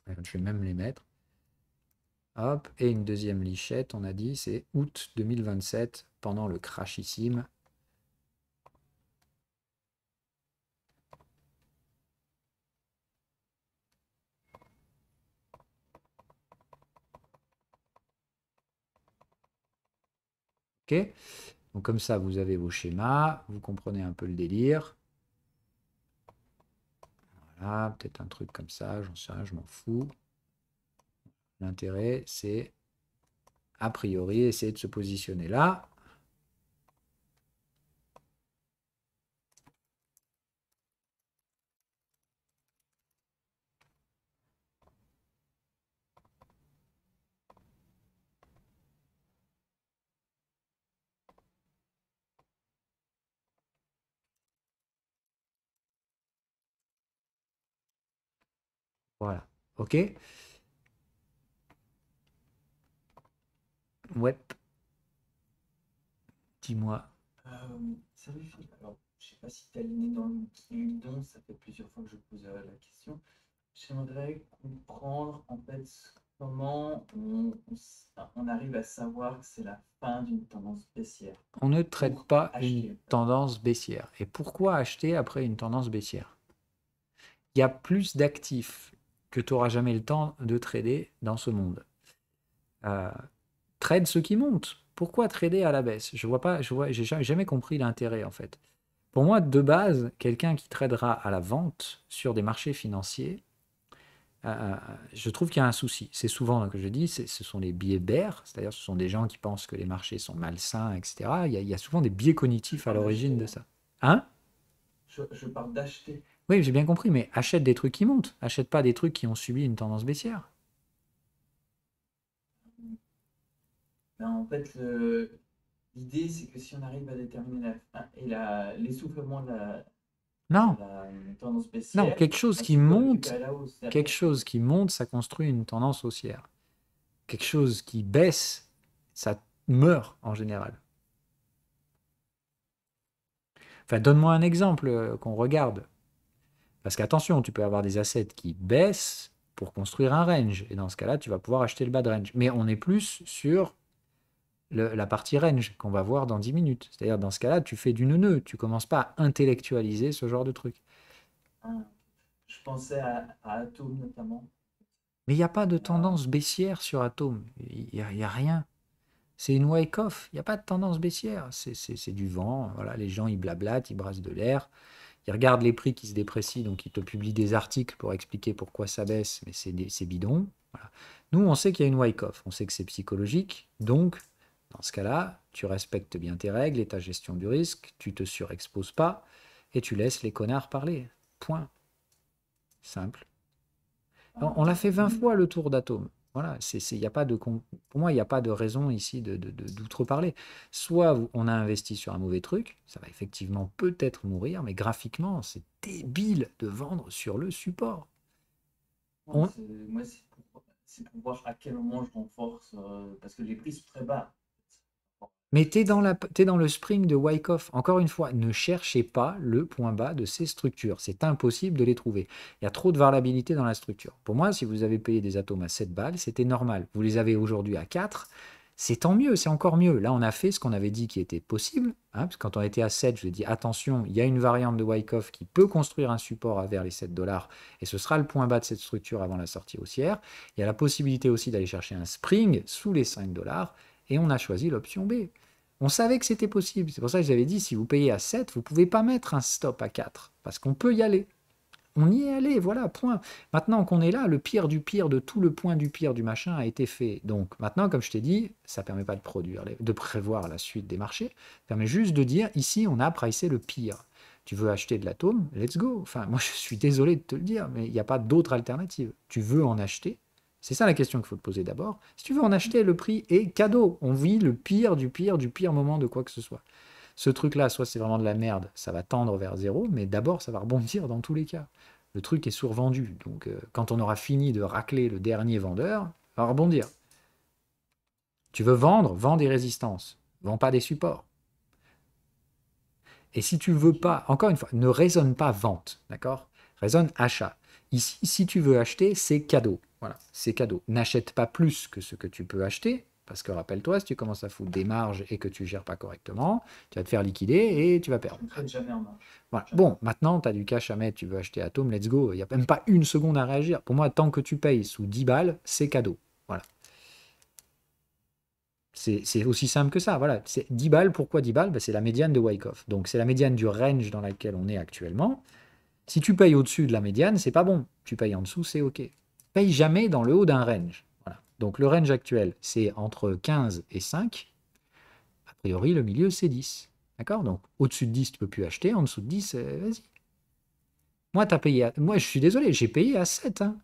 Je vais même les mettre. Hop, et une deuxième lichette, on a dit, c'est août 2027, pendant le crashissime. Ok? Donc comme ça, vous avez vos schémas, vous comprenez un peu le délire. Voilà, peut-être un truc comme ça, j'en sais rien, je m'en fous. L'intérêt, c'est, a priori, essayer de se positionner là. Voilà. Ok? Ouais. Dis-moi. Salut Philippe, alors je sais pas si tu es aligné dans le guidon, ça fait plusieurs fois que je pose la question. J'aimerais comprendre en fait comment on arrive à savoir que c'est la fin d'une tendance baissière On ne traite pour pas une acheter. tendance baissière. Et pourquoi acheter après une tendance baissière? Il y a plus d'actifs que tu n'auras jamais le temps de trader dans ce monde. Trade ceux qui montent. Pourquoi trader à la baisse? Je vois pas, j'ai jamais compris l'intérêt en fait. Pour moi, de base, quelqu'un qui tradera à la vente sur des marchés financiers, je trouve qu'il y a un souci. C'est souvent que je dis, ce sont les biais bears, c'est-à-dire ce sont des gens qui pensent que les marchés sont malsains, etc. Il y a souvent des biais Je cognitifs à parle l'origine d'acheter, de hein. ça. Hein? Je parle d'acheter. Oui, j'ai bien compris, mais achète des trucs qui montent. Achète pas des trucs qui ont subi une tendance baissière. Mais en fait, l'idée c'est que si on arrive à déterminer la fin et l'essoufflement de Non, la tendance non, baissière, bah, tu peux récupérer la hausse quelque derrière. chose qui monte, ça construit une tendance haussière. Quelque chose qui baisse, ça meurt en général. Enfin, donne-moi un exemple qu'on regarde. Parce qu'attention, tu peux avoir des assets qui baissent pour construire un range. Et dans ce cas-là, tu vas pouvoir acheter le bas de range. Mais on est plus sur la partie range qu'on va voir dans 10 minutes. C'est-à-dire, dans ce cas-là, tu fais du neuneu. Tu commences pas à intellectualiser ce genre de truc. Ah, je pensais à Atom notamment. Mais il n'y a pas de Euh, tendance baissière sur Atom. Il y a rien. C'est une wake-off. Il n'y a pas de tendance baissière. C'est du vent. Voilà, les gens, ils blablatent, ils brassent de l'air. Ils regardent les prix qui se déprécient, donc ils te publient des articles pour expliquer pourquoi ça baisse, mais c'est bidon. Voilà. Nous, on sait qu'il y a une wake-off, on sait que c'est psychologique, donc dans ce cas-là, tu respectes bien tes règles et ta gestion du risque, tu te surexposes pas et tu laisses les connards parler. Point. Simple. On l'a fait 20 oui. fois le tour d'Atome. Voilà, y a pas de, pour moi, il n'y a pas de raison ici d'outre-parler. Soit on a investi sur un mauvais truc, ça va effectivement peut-être mourir, mais graphiquement, c'est débile de vendre sur le support. Ouais, On, moi, c'est pour voir à quel moment je renforce, parce que les prix sont très bas. Mais t'es dans le spring de Wyckoff. Encore une fois, ne cherchez pas le point bas de ces structures. C'est impossible de les trouver. Il y a trop de variabilité dans la structure. Pour moi, si vous avez payé des atomes à 7 balles, c'était normal. Vous les avez aujourd'hui à 4. C'est tant mieux, c'est encore mieux. Là, on a fait ce qu'on avait dit qui était possible. Parce que quand on était à 7, je lui ai dit attention, il y a une variante de Wyckoff qui peut construire un support vers les 7 dollars et ce sera le point bas de cette structure avant la sortie haussière. Il y a la possibilité aussi d'aller chercher un spring sous les 5 dollars et on a choisi l'option B. On savait que c'était possible. C'est pour ça que j'avais dit si vous payez à 7, vous ne pouvez pas mettre un stop à 4 parce qu'on peut y aller. On y est allé, voilà, point. Maintenant qu'on est là, le pire du pire de tout le point du pire du machin a été fait. Donc maintenant, comme je t'ai dit, ça ne permet pas de prévoir la suite des marchés, ça permet juste de dire, ici, on a pricé le pire. Tu veux acheter de l'atome, let's go. Enfin, moi, je suis désolé de te le dire, mais il n'y a pas d'autre alternative. Tu veux en acheter? C'est ça la question qu'il faut te poser d'abord. Si tu veux en acheter, le prix est cadeau. On vit le pire du pire moment de quoi que ce soit. Ce truc-là, soit c'est vraiment de la merde, ça va tendre vers zéro, mais d'abord, ça va rebondir dans tous les cas. Le truc est survendu, donc quand on aura fini de racler le dernier vendeur, ça va rebondir. Tu veux vendre, vends des résistances, vends pas des supports. Et si tu veux pas, encore une fois, ne raisonne pas vente, d'accord? Raisonne achat. Ici, si tu veux acheter, c'est cadeau. Voilà, c'est cadeau. N'achète pas plus que ce que tu peux acheter, parce que rappelle-toi, si tu commences à foutre des marges et que tu gères pas correctement, tu vas te faire liquider et tu vas perdre. Je ne traite jamais en marge. Voilà. Bon, maintenant, tu as du cash à mettre, tu veux acheter Atom, let's go. Il n'y a même pas une seconde à réagir. Pour moi, tant que tu payes sous 10 balles, c'est cadeau. Voilà. C'est aussi simple que ça. Voilà. 10 balles, pourquoi 10 balles? C'est la médiane de Wyckoff. Donc, c'est la médiane du range dans laquelle on est actuellement. Si tu payes au-dessus de la médiane, c'est pas bon. Tu payes en dessous, c'est OK. Paye jamais dans le haut d'un range. Voilà. Donc, le range actuel, c'est entre 15 et 5. A priori, le milieu, c'est 10. D'accord? Donc, au-dessus de 10, tu ne peux plus acheter. En dessous de 10, vas-y. Moi, Moi, je suis désolé, j'ai payé à 7. Hein.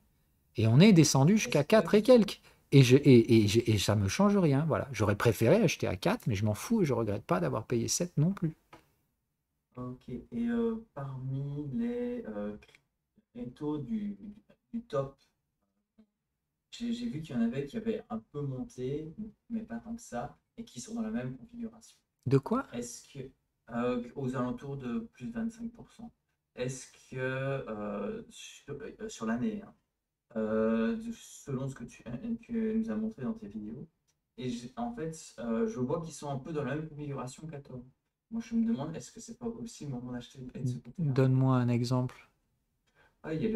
Et on est descendu jusqu'à 4 et quelques. Et ça ne me change rien. Voilà. J'aurais préféré acheter à 4, mais je m'en fous et je ne regrette pas d'avoir payé 7 non plus. Ok, et parmi les taux du top, j'ai vu qu'il y en avait qui avaient un peu monté, mais pas tant que ça, et qui sont dans la même configuration. De quoi? Est-ce que, aux alentours de plus de 25%, est-ce que sur l'année, hein, selon ce que tu nous as montré dans tes vidéos, et en fait, je vois qu'ils sont un peu dans la même configuration qu'Atom. Moi, je me demande, est-ce que c'est pas aussi le moment d'acheter de ce côté-là? Donne-moi un exemple. Ah, il y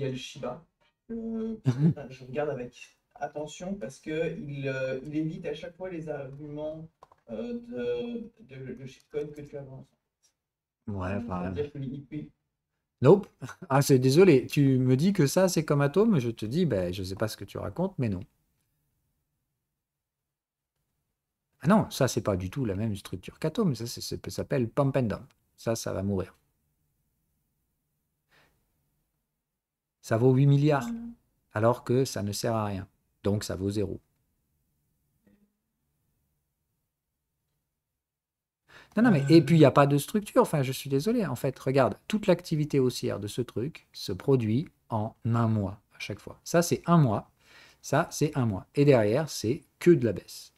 a le Shiba. Je regarde avec attention parce que il évite à chaque fois les arguments de shitcoin que tu avances. Ouais, enfin. C'est-à-dire qu'il Nope. Ah, c'est désolé. Tu me dis que ça, c'est comme Atom. Je te dis, ben, je sais pas ce que tu racontes, mais non. Ah non, ça, c'est pas du tout la même structure qu'Atom. Ça s'appelle Pump and Dump. Ça va mourir. Ça vaut 8 milliards, alors que ça ne sert à rien. Donc, ça vaut zéro. Non, non, mais et puis il n'y a pas de structure. Enfin, je suis désolé. En fait, regarde, toute l'activité haussière de ce truc se produit en un mois à chaque fois. Ça, c'est un mois. Ça, c'est un mois. Et derrière, c'est que de la baisse.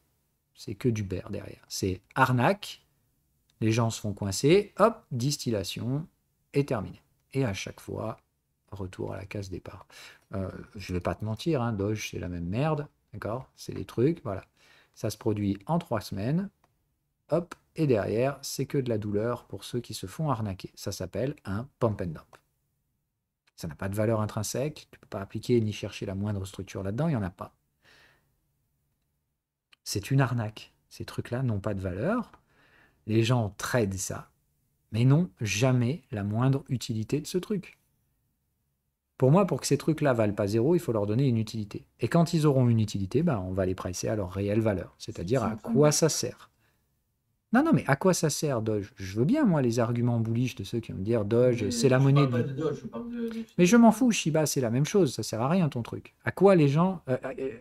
C'est que du bear derrière. C'est arnaque. Les gens se font coincer. Hop, distillation et terminé. Et à chaque fois, retour à la case départ. Je ne vais pas te mentir, hein, Doge, c'est la même merde. D'accord? C'est des trucs, voilà. Ça se produit en 3 semaines. Hop, et derrière, c'est que de la douleur pour ceux qui se font arnaquer. Ça s'appelle un pump and dump. Ça n'a pas de valeur intrinsèque, tu ne peux pas appliquer ni chercher la moindre structure là-dedans, il n'y en a pas. C'est une arnaque. Ces trucs-là n'ont pas de valeur. Les gens tradent ça, mais n'ont jamais la moindre utilité de ce truc. Pour moi, pour que ces trucs-là valent pas zéro, il faut leur donner une utilité. Et quand ils auront une utilité, ben, on va les pricer à leur réelle valeur, c'est-à-dire à quoi ça sert. Non, non, mais à quoi ça sert, Doge? Je veux bien, moi, les arguments bullish de ceux qui vont me dire Doge, c'est la monnaie parle pas du. de Doge, je parle Mais je m'en fous, Shiba, c'est la même chose, ça sert à rien ton truc. À quoi les gens.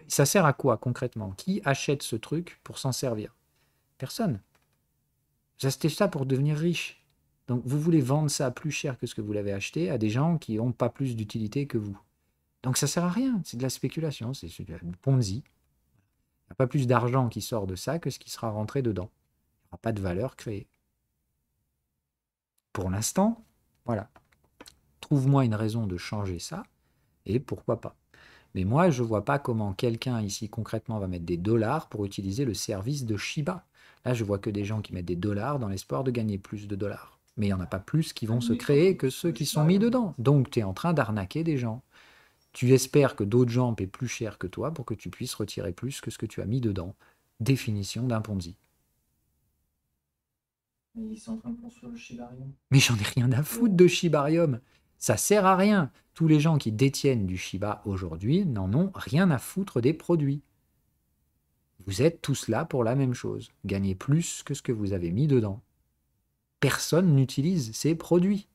Ça sert à quoi concrètement? Qui achète ce truc pour s'en servir? Personne. Vous achetez ça pour devenir riche. Donc vous voulez vendre ça plus cher que ce que vous l'avez acheté à des gens qui n'ont pas plus d'utilité que vous. Donc ça sert à rien, c'est de la spéculation, c'est du Ponzi. Il n'y a pas plus d'argent qui sort de ça que ce qui sera rentré dedans. Il n'y aura pas de valeur créée. Pour l'instant, voilà. Trouve-moi une raison de changer ça, et pourquoi pas. Mais moi, je ne vois pas comment quelqu'un ici concrètement va mettre des dollars pour utiliser le service de Shiba. Là, je vois que des gens qui mettent des dollars dans l'espoir de gagner plus de dollars. Mais il n'y en a pas plus qui Ah, vont se mais comme créer que sur ceux le qui sont mis Shibarium. dedans. Donc, tu es en train d'arnaquer des gens. Tu espères que d'autres gens paient plus cher que toi pour que tu puisses retirer plus que ce que tu as mis dedans. Définition d'un Ponzi. Ils sont en train de construire le Shibarium. Mais j'en ai rien à foutre de Shibarium. Ça sert à rien. Tous les gens qui détiennent du Shiba aujourd'hui n'en ont rien à foutre des produits. Vous êtes tous là pour la même chose. Gagner plus que ce que vous avez mis dedans. Personne n'utilise ces produits.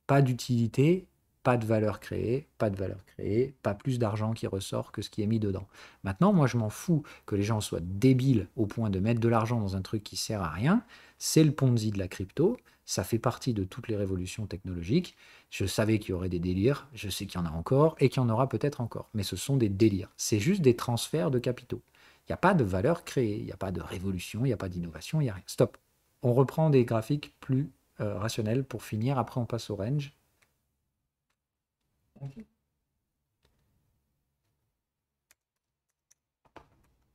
Pas d'utilité, pas de valeur créée, pas plus d'argent qui ressort que ce qui est mis dedans. Maintenant, moi, je m'en fous que les gens soient débiles au point de mettre de l'argent dans un truc qui sert à rien. C'est le Ponzi de la crypto. Ça fait partie de toutes les révolutions technologiques. Je savais qu'il y aurait des délires. Je sais qu'il y en a encore et qu'il y en aura peut-être encore. Mais ce sont des délires. C'est juste des transferts de capitaux. Il n'y a pas de valeur créée. Il n'y a pas de révolution. Il n'y a pas d'innovation. Il n'y a rien. Stop. On reprend des graphiques plus rationnel pour finir. Après, on passe au range. Ok.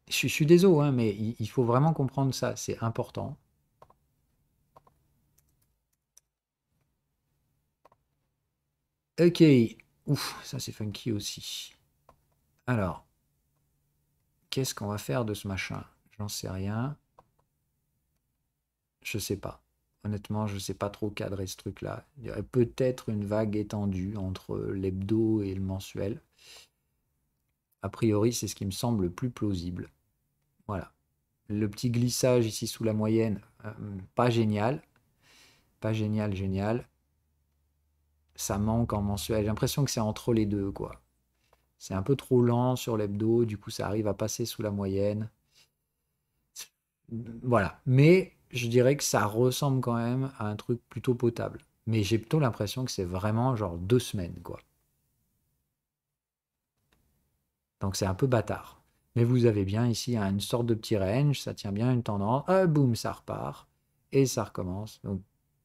Je suis désolé, hein, mais il faut vraiment comprendre ça. C'est important. Ok. Ouf, ça c'est funky aussi. Alors, qu'est-ce qu'on va faire de ce machin? J'en sais rien. Je sais pas. Honnêtement, je sais pas trop cadrer ce truc-là. Il y aurait peut-être une vague étendue entre l'hebdo et le mensuel. A priori, c'est ce qui me semble le plus plausible. Voilà. Le petit glissage ici sous la moyenne, pas génial. Pas génial, génial. Ça manque en mensuel. J'ai l'impression que c'est entre les deux, quoi. C'est un peu trop lent sur l'hebdo, du coup ça arrive à passer sous la moyenne. Voilà. Mais je dirais que ça ressemble quand même à un truc plutôt potable. Mais j'ai plutôt l'impression que c'est vraiment genre 2 semaines, quoi. Donc c'est un peu bâtard. Mais vous avez bien ici une sorte de petit range, ça tient bien une tendance, boum, ça repart, et ça recommence. Donc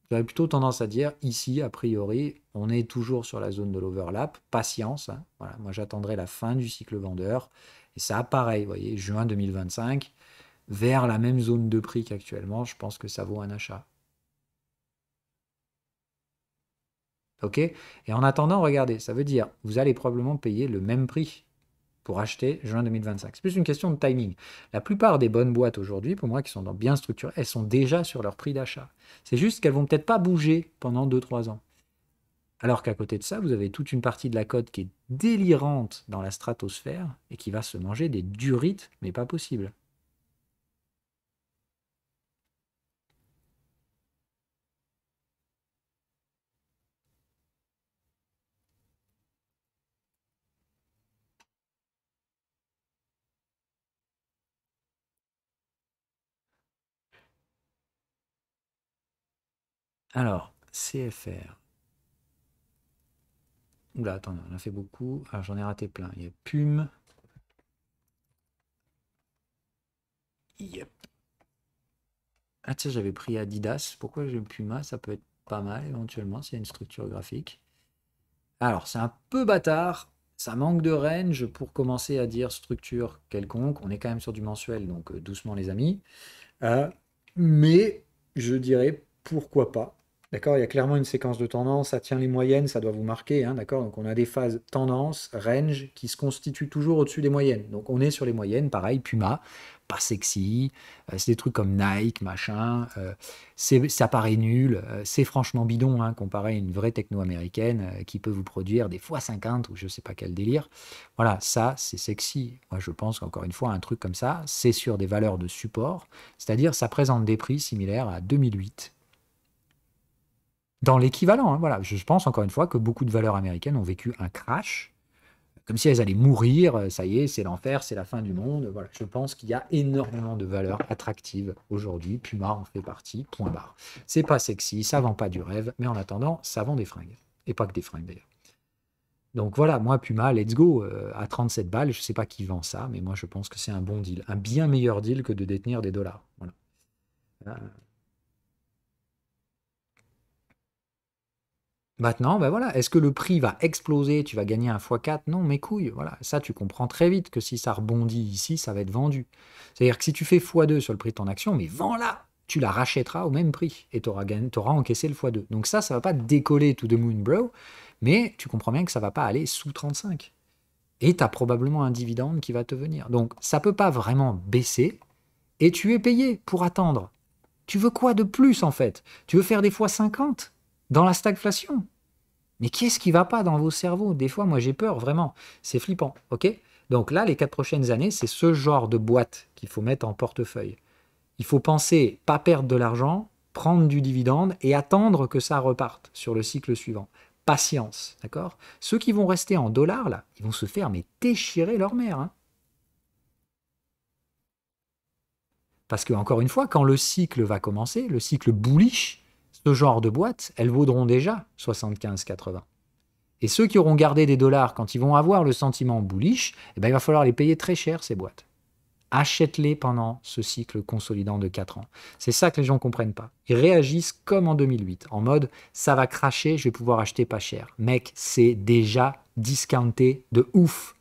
j'aurais plutôt tendance à dire, ici, a priori, on est toujours sur la zone de l'overlap, patience, hein. Voilà, moi j'attendrai la fin du cycle vendeur, et ça, pareil, vous voyez, juin 2025, vers la même zone de prix qu'actuellement, je pense que ça vaut un achat. Ok? Et en attendant, regardez, ça veut dire, vous allez probablement payer le même prix pour acheter juin 2025. C'est plus une question de timing. La plupart des bonnes boîtes aujourd'hui, pour moi, qui sont bien structurées, elles sont déjà sur leur prix d'achat. C'est juste qu'elles vont peut-être pas bouger pendant 2-3 ans. Alors qu'à côté de ça, vous avez toute une partie de la cote qui est délirante dans la stratosphère et qui va se manger des durites, mais pas possible. Alors, CFR. Oula, attendez, on a fait beaucoup. Alors, j'en ai raté plein. Il y a PUM. Yep. Ah tiens, j'avais pris Adidas. Pourquoi j'ai Puma? Ça peut être pas mal éventuellement s'il y a une structure graphique. Alors, c'est un peu bâtard. Ça manque de range pour commencer à dire structure quelconque. On est quand même sur du mensuel, donc doucement les amis. Euh, mais je dirais pourquoi pas. D'accord, il y a clairement une séquence de tendance, ça tient les moyennes, ça doit vous marquer, hein, d'accord? Donc on a des phases tendance, range, qui se constituent toujours au-dessus des moyennes. Donc on est sur les moyennes, pareil, Puma, pas sexy, c'est des trucs comme Nike, machin, ça paraît nul, c'est franchement bidon, hein, comparé à une vraie techno américaine qui peut vous produire des fois 50 ou je sais pas quel délire. Voilà, ça c'est sexy. Moi je pense qu'encore une fois, un truc comme ça, c'est sur des valeurs de support, c'est-à-dire ça présente des prix similaires à 2008. Dans l'équivalent, hein, voilà. Je pense encore une fois que beaucoup de valeurs américaines ont vécu un crash, comme si elles allaient mourir, ça y est, c'est l'enfer, c'est la fin du monde. Voilà. Je pense qu'il y a énormément de valeurs attractives aujourd'hui. Puma en fait partie, point barre. C'est pas sexy, ça vend pas du rêve, mais en attendant, ça vend des fringues. Et pas que des fringues d'ailleurs. Donc voilà, moi Puma, let's go, à 37 balles, je sais pas qui vend ça, mais moi je pense que c'est un bon deal. Un bien meilleur deal que de détenir des dollars. Voilà. Euh, Maintenant, ben voilà, est-ce que le prix va exploser, tu vas gagner un x4? Non, mes couilles, voilà. Ça, tu comprends très vite que si ça rebondit ici, ça va être vendu. C'est-à-dire que si tu fais x2 sur le prix de ton action, mais vends-la, tu la rachèteras au même prix et tu auras encaissé le x2. Donc ça va pas décoller to the moon, bro, mais tu comprends bien que ça va pas aller sous 35. Et tu as probablement un dividende qui va te venir. Donc ça peut pas vraiment baisser et tu es payé pour attendre. Tu veux quoi de plus en fait? Tu veux faire des x50 dans la stagflation? Mais qu'est-ce qui va pas dans vos cerveaux? Des fois, moi j'ai peur, vraiment. C'est flippant, ok? Donc là, les 4 prochaines années, c'est ce genre de boîte qu'il faut mettre en portefeuille. Il faut penser, pas perdre de l'argent, prendre du dividende et attendre que ça reparte sur le cycle suivant. Patience, d'accord? Ceux qui vont rester en dollars, là, ils vont se faire mais déchirer leur mère, hein. Parce que, encore une fois, quand le cycle va commencer, le cycle bullish, ce genre de boîtes, elles vaudront déjà 75-80. Et ceux qui auront gardé des dollars, quand ils vont avoir le sentiment bullish, eh ben, il va falloir les payer très cher, ces boîtes. Achète-les pendant ce cycle consolidant de 4 ans. C'est ça que les gens ne comprennent pas. Ils réagissent comme en 2008, en mode « ça va cracher, je vais pouvoir acheter pas cher ». Mec, c'est déjà discounté de ouf.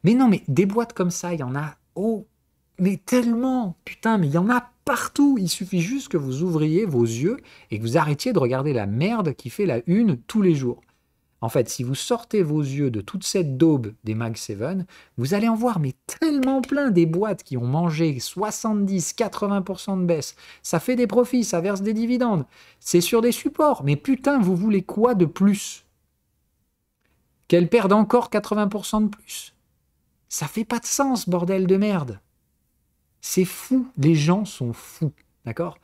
Mais non, mais des boîtes comme ça, il y en a, oh, mais tellement, putain, mais il y en a partout. Il suffit juste que vous ouvriez vos yeux et que vous arrêtiez de regarder la merde qui fait la une tous les jours. En fait, si vous sortez vos yeux de toute cette daube des Mag 7, vous allez en voir mais tellement plein des boîtes qui ont mangé 70-80% de baisse. Ça fait des profits, ça verse des dividendes. C'est sur des supports. Mais putain, vous voulez quoi de plus? Qu'elles perdent encore 80% de plus? Ça fait pas de sens, bordel de merde. C'est fou. Les gens sont fous. D'accord?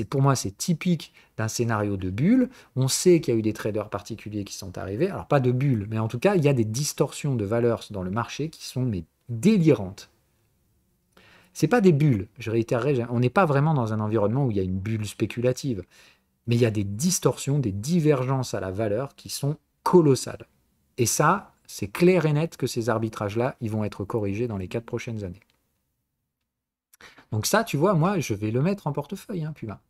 Pour moi, c'est typique d'un scénario de bulle. On sait qu'il y a eu des traders particuliers qui sont arrivés. Alors, pas de bulle, mais en tout cas, il y a des distorsions de valeurs dans le marché qui sont mais, délirantes. C'est pas des bulles, je réitérerai, on n'est pas vraiment dans un environnement où il y a une bulle spéculative. Mais il y a des distorsions, des divergences à la valeur qui sont colossales. Et ça, c'est clair et net que ces arbitrages-là, ils vont être corrigés dans les 4 prochaines années. Donc ça, tu vois, moi, je vais le mettre en portefeuille, hein, Puma.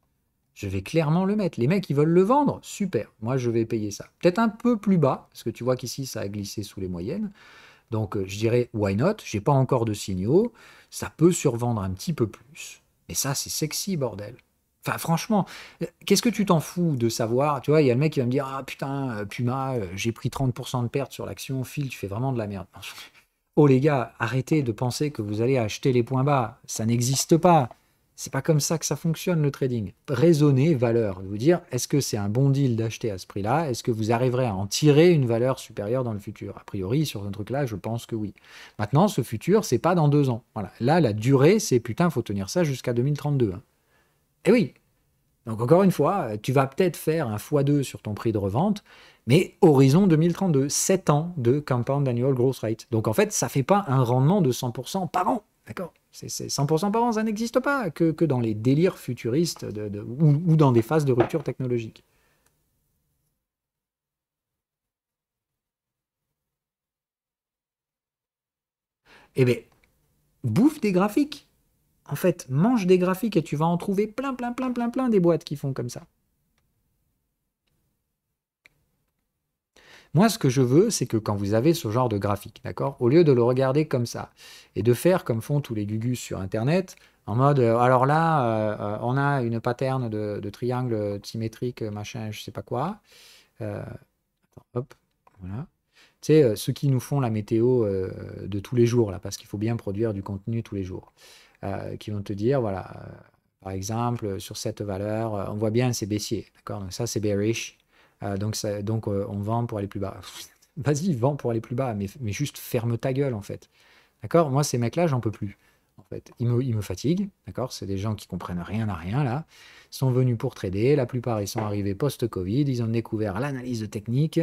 Je vais clairement le mettre. Les mecs, ils veulent le vendre, super. Moi, je vais payer ça. Peut-être un peu plus bas, parce que tu vois qu'ici, ça a glissé sous les moyennes. Donc, je dirais, why not? J'ai pas encore de signaux. Ça peut survendre un petit peu plus. Mais ça, c'est sexy, bordel. Enfin, franchement, qu'est-ce que tu t'en fous de savoir? Tu vois, il y a le mec qui va me dire, ah putain, Puma, j'ai pris 30% de perte sur l'action. Phil, tu fais vraiment de la merde. Oh les gars, arrêtez de penser que vous allez acheter les points bas. Ça n'existe pas. C'est pas comme ça que ça fonctionne le trading. Raisonnez valeur. Vous dire, est-ce que c'est un bon deal d'acheter à ce prix-là? Est-ce que vous arriverez à en tirer une valeur supérieure dans le futur? A priori, sur un truc-là, je pense que oui. Maintenant, ce futur, c'est pas dans 2 ans. Voilà. Là, la durée, c'est putain, faut tenir ça jusqu'à 2032. Hein. Et oui. Donc encore une fois, tu vas peut-être faire un x2 sur ton prix de revente, mais horizon 2032, 7 ans de compound annual growth rate. Donc en fait, ça ne fait pas un rendement de 100% par an. D'accord? C'est 100% par an, ça n'existe pas que dans les délires futuristes ou dans des phases de rupture technologique. Eh bien, bouffe des graphiques. En fait, mange des graphiques et tu vas en trouver plein des boîtes qui font comme ça. Moi, ce que je veux, c'est que quand vous avez ce genre de graphique, d'accord, au lieu de le regarder comme ça et de faire comme font tous les gugus sur Internet, en mode, alors là, on a une pattern de triangle symétrique, machin, je sais pas quoi. Attends, hop, voilà. Tu sais, ceux qui nous font la météo de tous les jours, là, parce qu'il faut bien produire du contenu tous les jours, qui vont te dire, voilà, par exemple, sur cette valeur, on voit bien, c'est baissier, d'accord, donc ça, c'est bearish. Donc on vend pour aller plus bas. Vas-y, vends pour aller plus bas, mais juste ferme ta gueule, en fait. D'accord? Moi, ces mecs-là, j'en peux plus. En fait, ils me fatiguent. D'accord? C'est des gens qui comprennent rien à rien, là. Ils sont venus pour trader. La plupart, ils sont arrivés post-Covid. Ils ont découvert l'analyse de technique.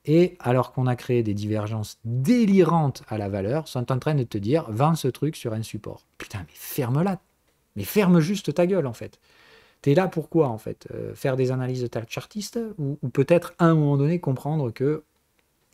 Et alors qu'on a créé des divergences délirantes à la valeur, sont en train de te dire, vends ce truc sur un support. Putain, mais ferme-la. Mais ferme juste ta gueule, en fait. T'es là pourquoi, en fait? Faire des analyses de chartiste ou peut-être à un moment donné comprendre que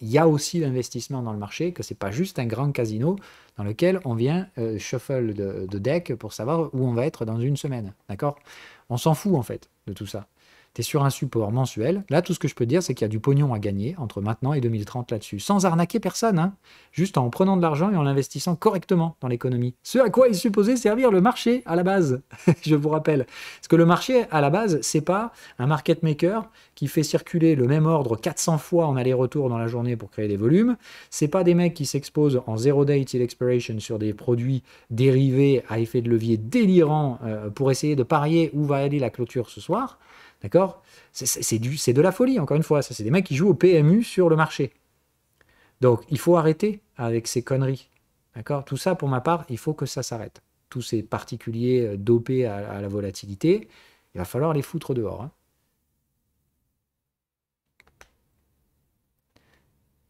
il y a aussi l'investissement dans le marché, que c'est pas juste un grand casino dans lequel on vient shuffle de deck pour savoir où on va être dans une semaine. D'accord? On s'en fout, en fait, de tout ça. Tu es sur un support mensuel. Là, tout ce que je peux te dire, c'est qu'il y a du pognon à gagner entre maintenant et 2030 là-dessus, sans arnaquer personne, hein. Juste en prenant de l'argent et en l'investissant correctement dans l'économie. Ce à quoi est supposé servir le marché à la base, je vous rappelle. Parce que le marché, à la base, c'est pas un market maker qui fait circuler le même ordre 400 fois en aller-retour dans la journée pour créer des volumes. C'est pas des mecs qui s'exposent en zero date till expiration sur des produits dérivés à effet de levier délirant pour essayer de parier où va aller la clôture ce soir. D'accord? C'est de la folie, encore une fois. Ça, c'est des mecs qui jouent au PMU sur le marché. Donc, il faut arrêter avec ces conneries. D'accord? Tout ça, pour ma part, il faut que ça s'arrête. Tous ces particuliers dopés à la volatilité, il va falloir les foutre dehors, hein.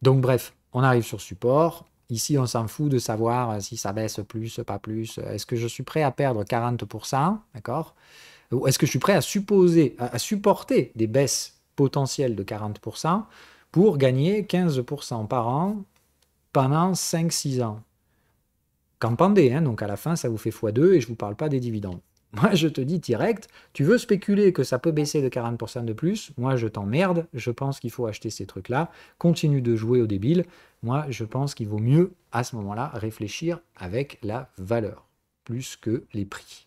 Donc, bref, on arrive sur support. Ici, on s'en fout de savoir si ça baisse plus, pas plus. Est-ce que je suis prêt à perdre 40%? D'accord? Ou est-ce que je suis prêt à supporter des baisses potentielles de 40% pour gagner 15% par an pendant 5-6 ans? Campandé, hein, donc à la fin, ça vous fait x2 et je ne vous parle pas des dividendes. Moi, je te dis direct, tu veux spéculer que ça peut baisser de 40% de plus, moi, je t'emmerde, je pense qu'il faut acheter ces trucs-là, continue de jouer au débile. Moi, je pense qu'il vaut mieux, à ce moment-là, réfléchir avec la valeur, plus que les prix.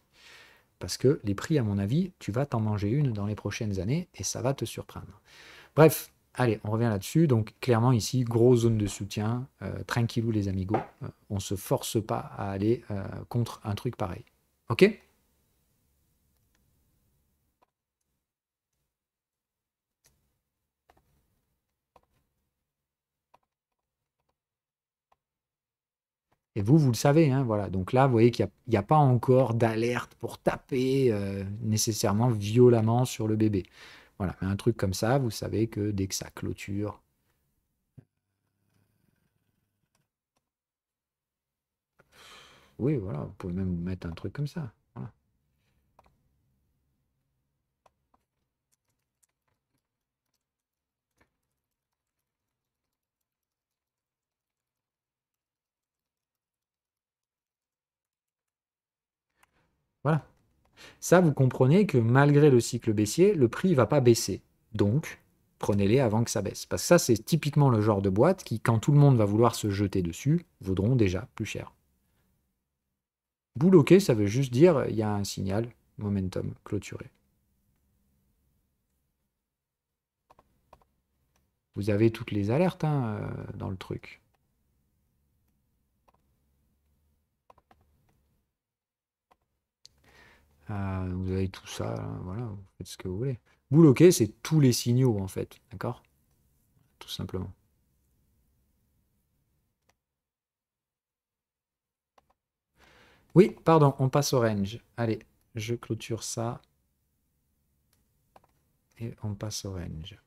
Parce que les prix, à mon avis, tu vas t'en manger une dans les prochaines années et ça va te surprendre. Bref, allez, on revient là-dessus. Donc, clairement, ici, grosse zone de soutien. Tranquillou, les amigos. On ne se force pas à aller contre un truc pareil. OK? Et vous le savez, hein, voilà. Donc là, vous voyez qu'il n'y a pas encore d'alerte pour taper nécessairement violemment sur le bébé. Voilà, mais un truc comme ça, vous savez que dès que ça clôture, oui, voilà, vous pouvez même mettre un truc comme ça. Voilà. Voilà. Ça, vous comprenez que malgré le cycle baissier, le prix ne va pas baisser. Donc, prenez-les avant que ça baisse. Parce que ça, c'est typiquement le genre de boîte qui, quand tout le monde va vouloir se jeter dessus, vaudront déjà plus cher. Bloqué, ça veut juste dire il y a un signal, momentum, clôturé. Vous avez toutes les alertes hein, dans le truc. Vous avez tout ça, hein, voilà, vous faites ce que vous voulez. Bloqué, c'est tous les signaux en fait, d'accord? Tout simplement. Oui, pardon, on passe au range. Allez, je clôture ça. Et on passe au range.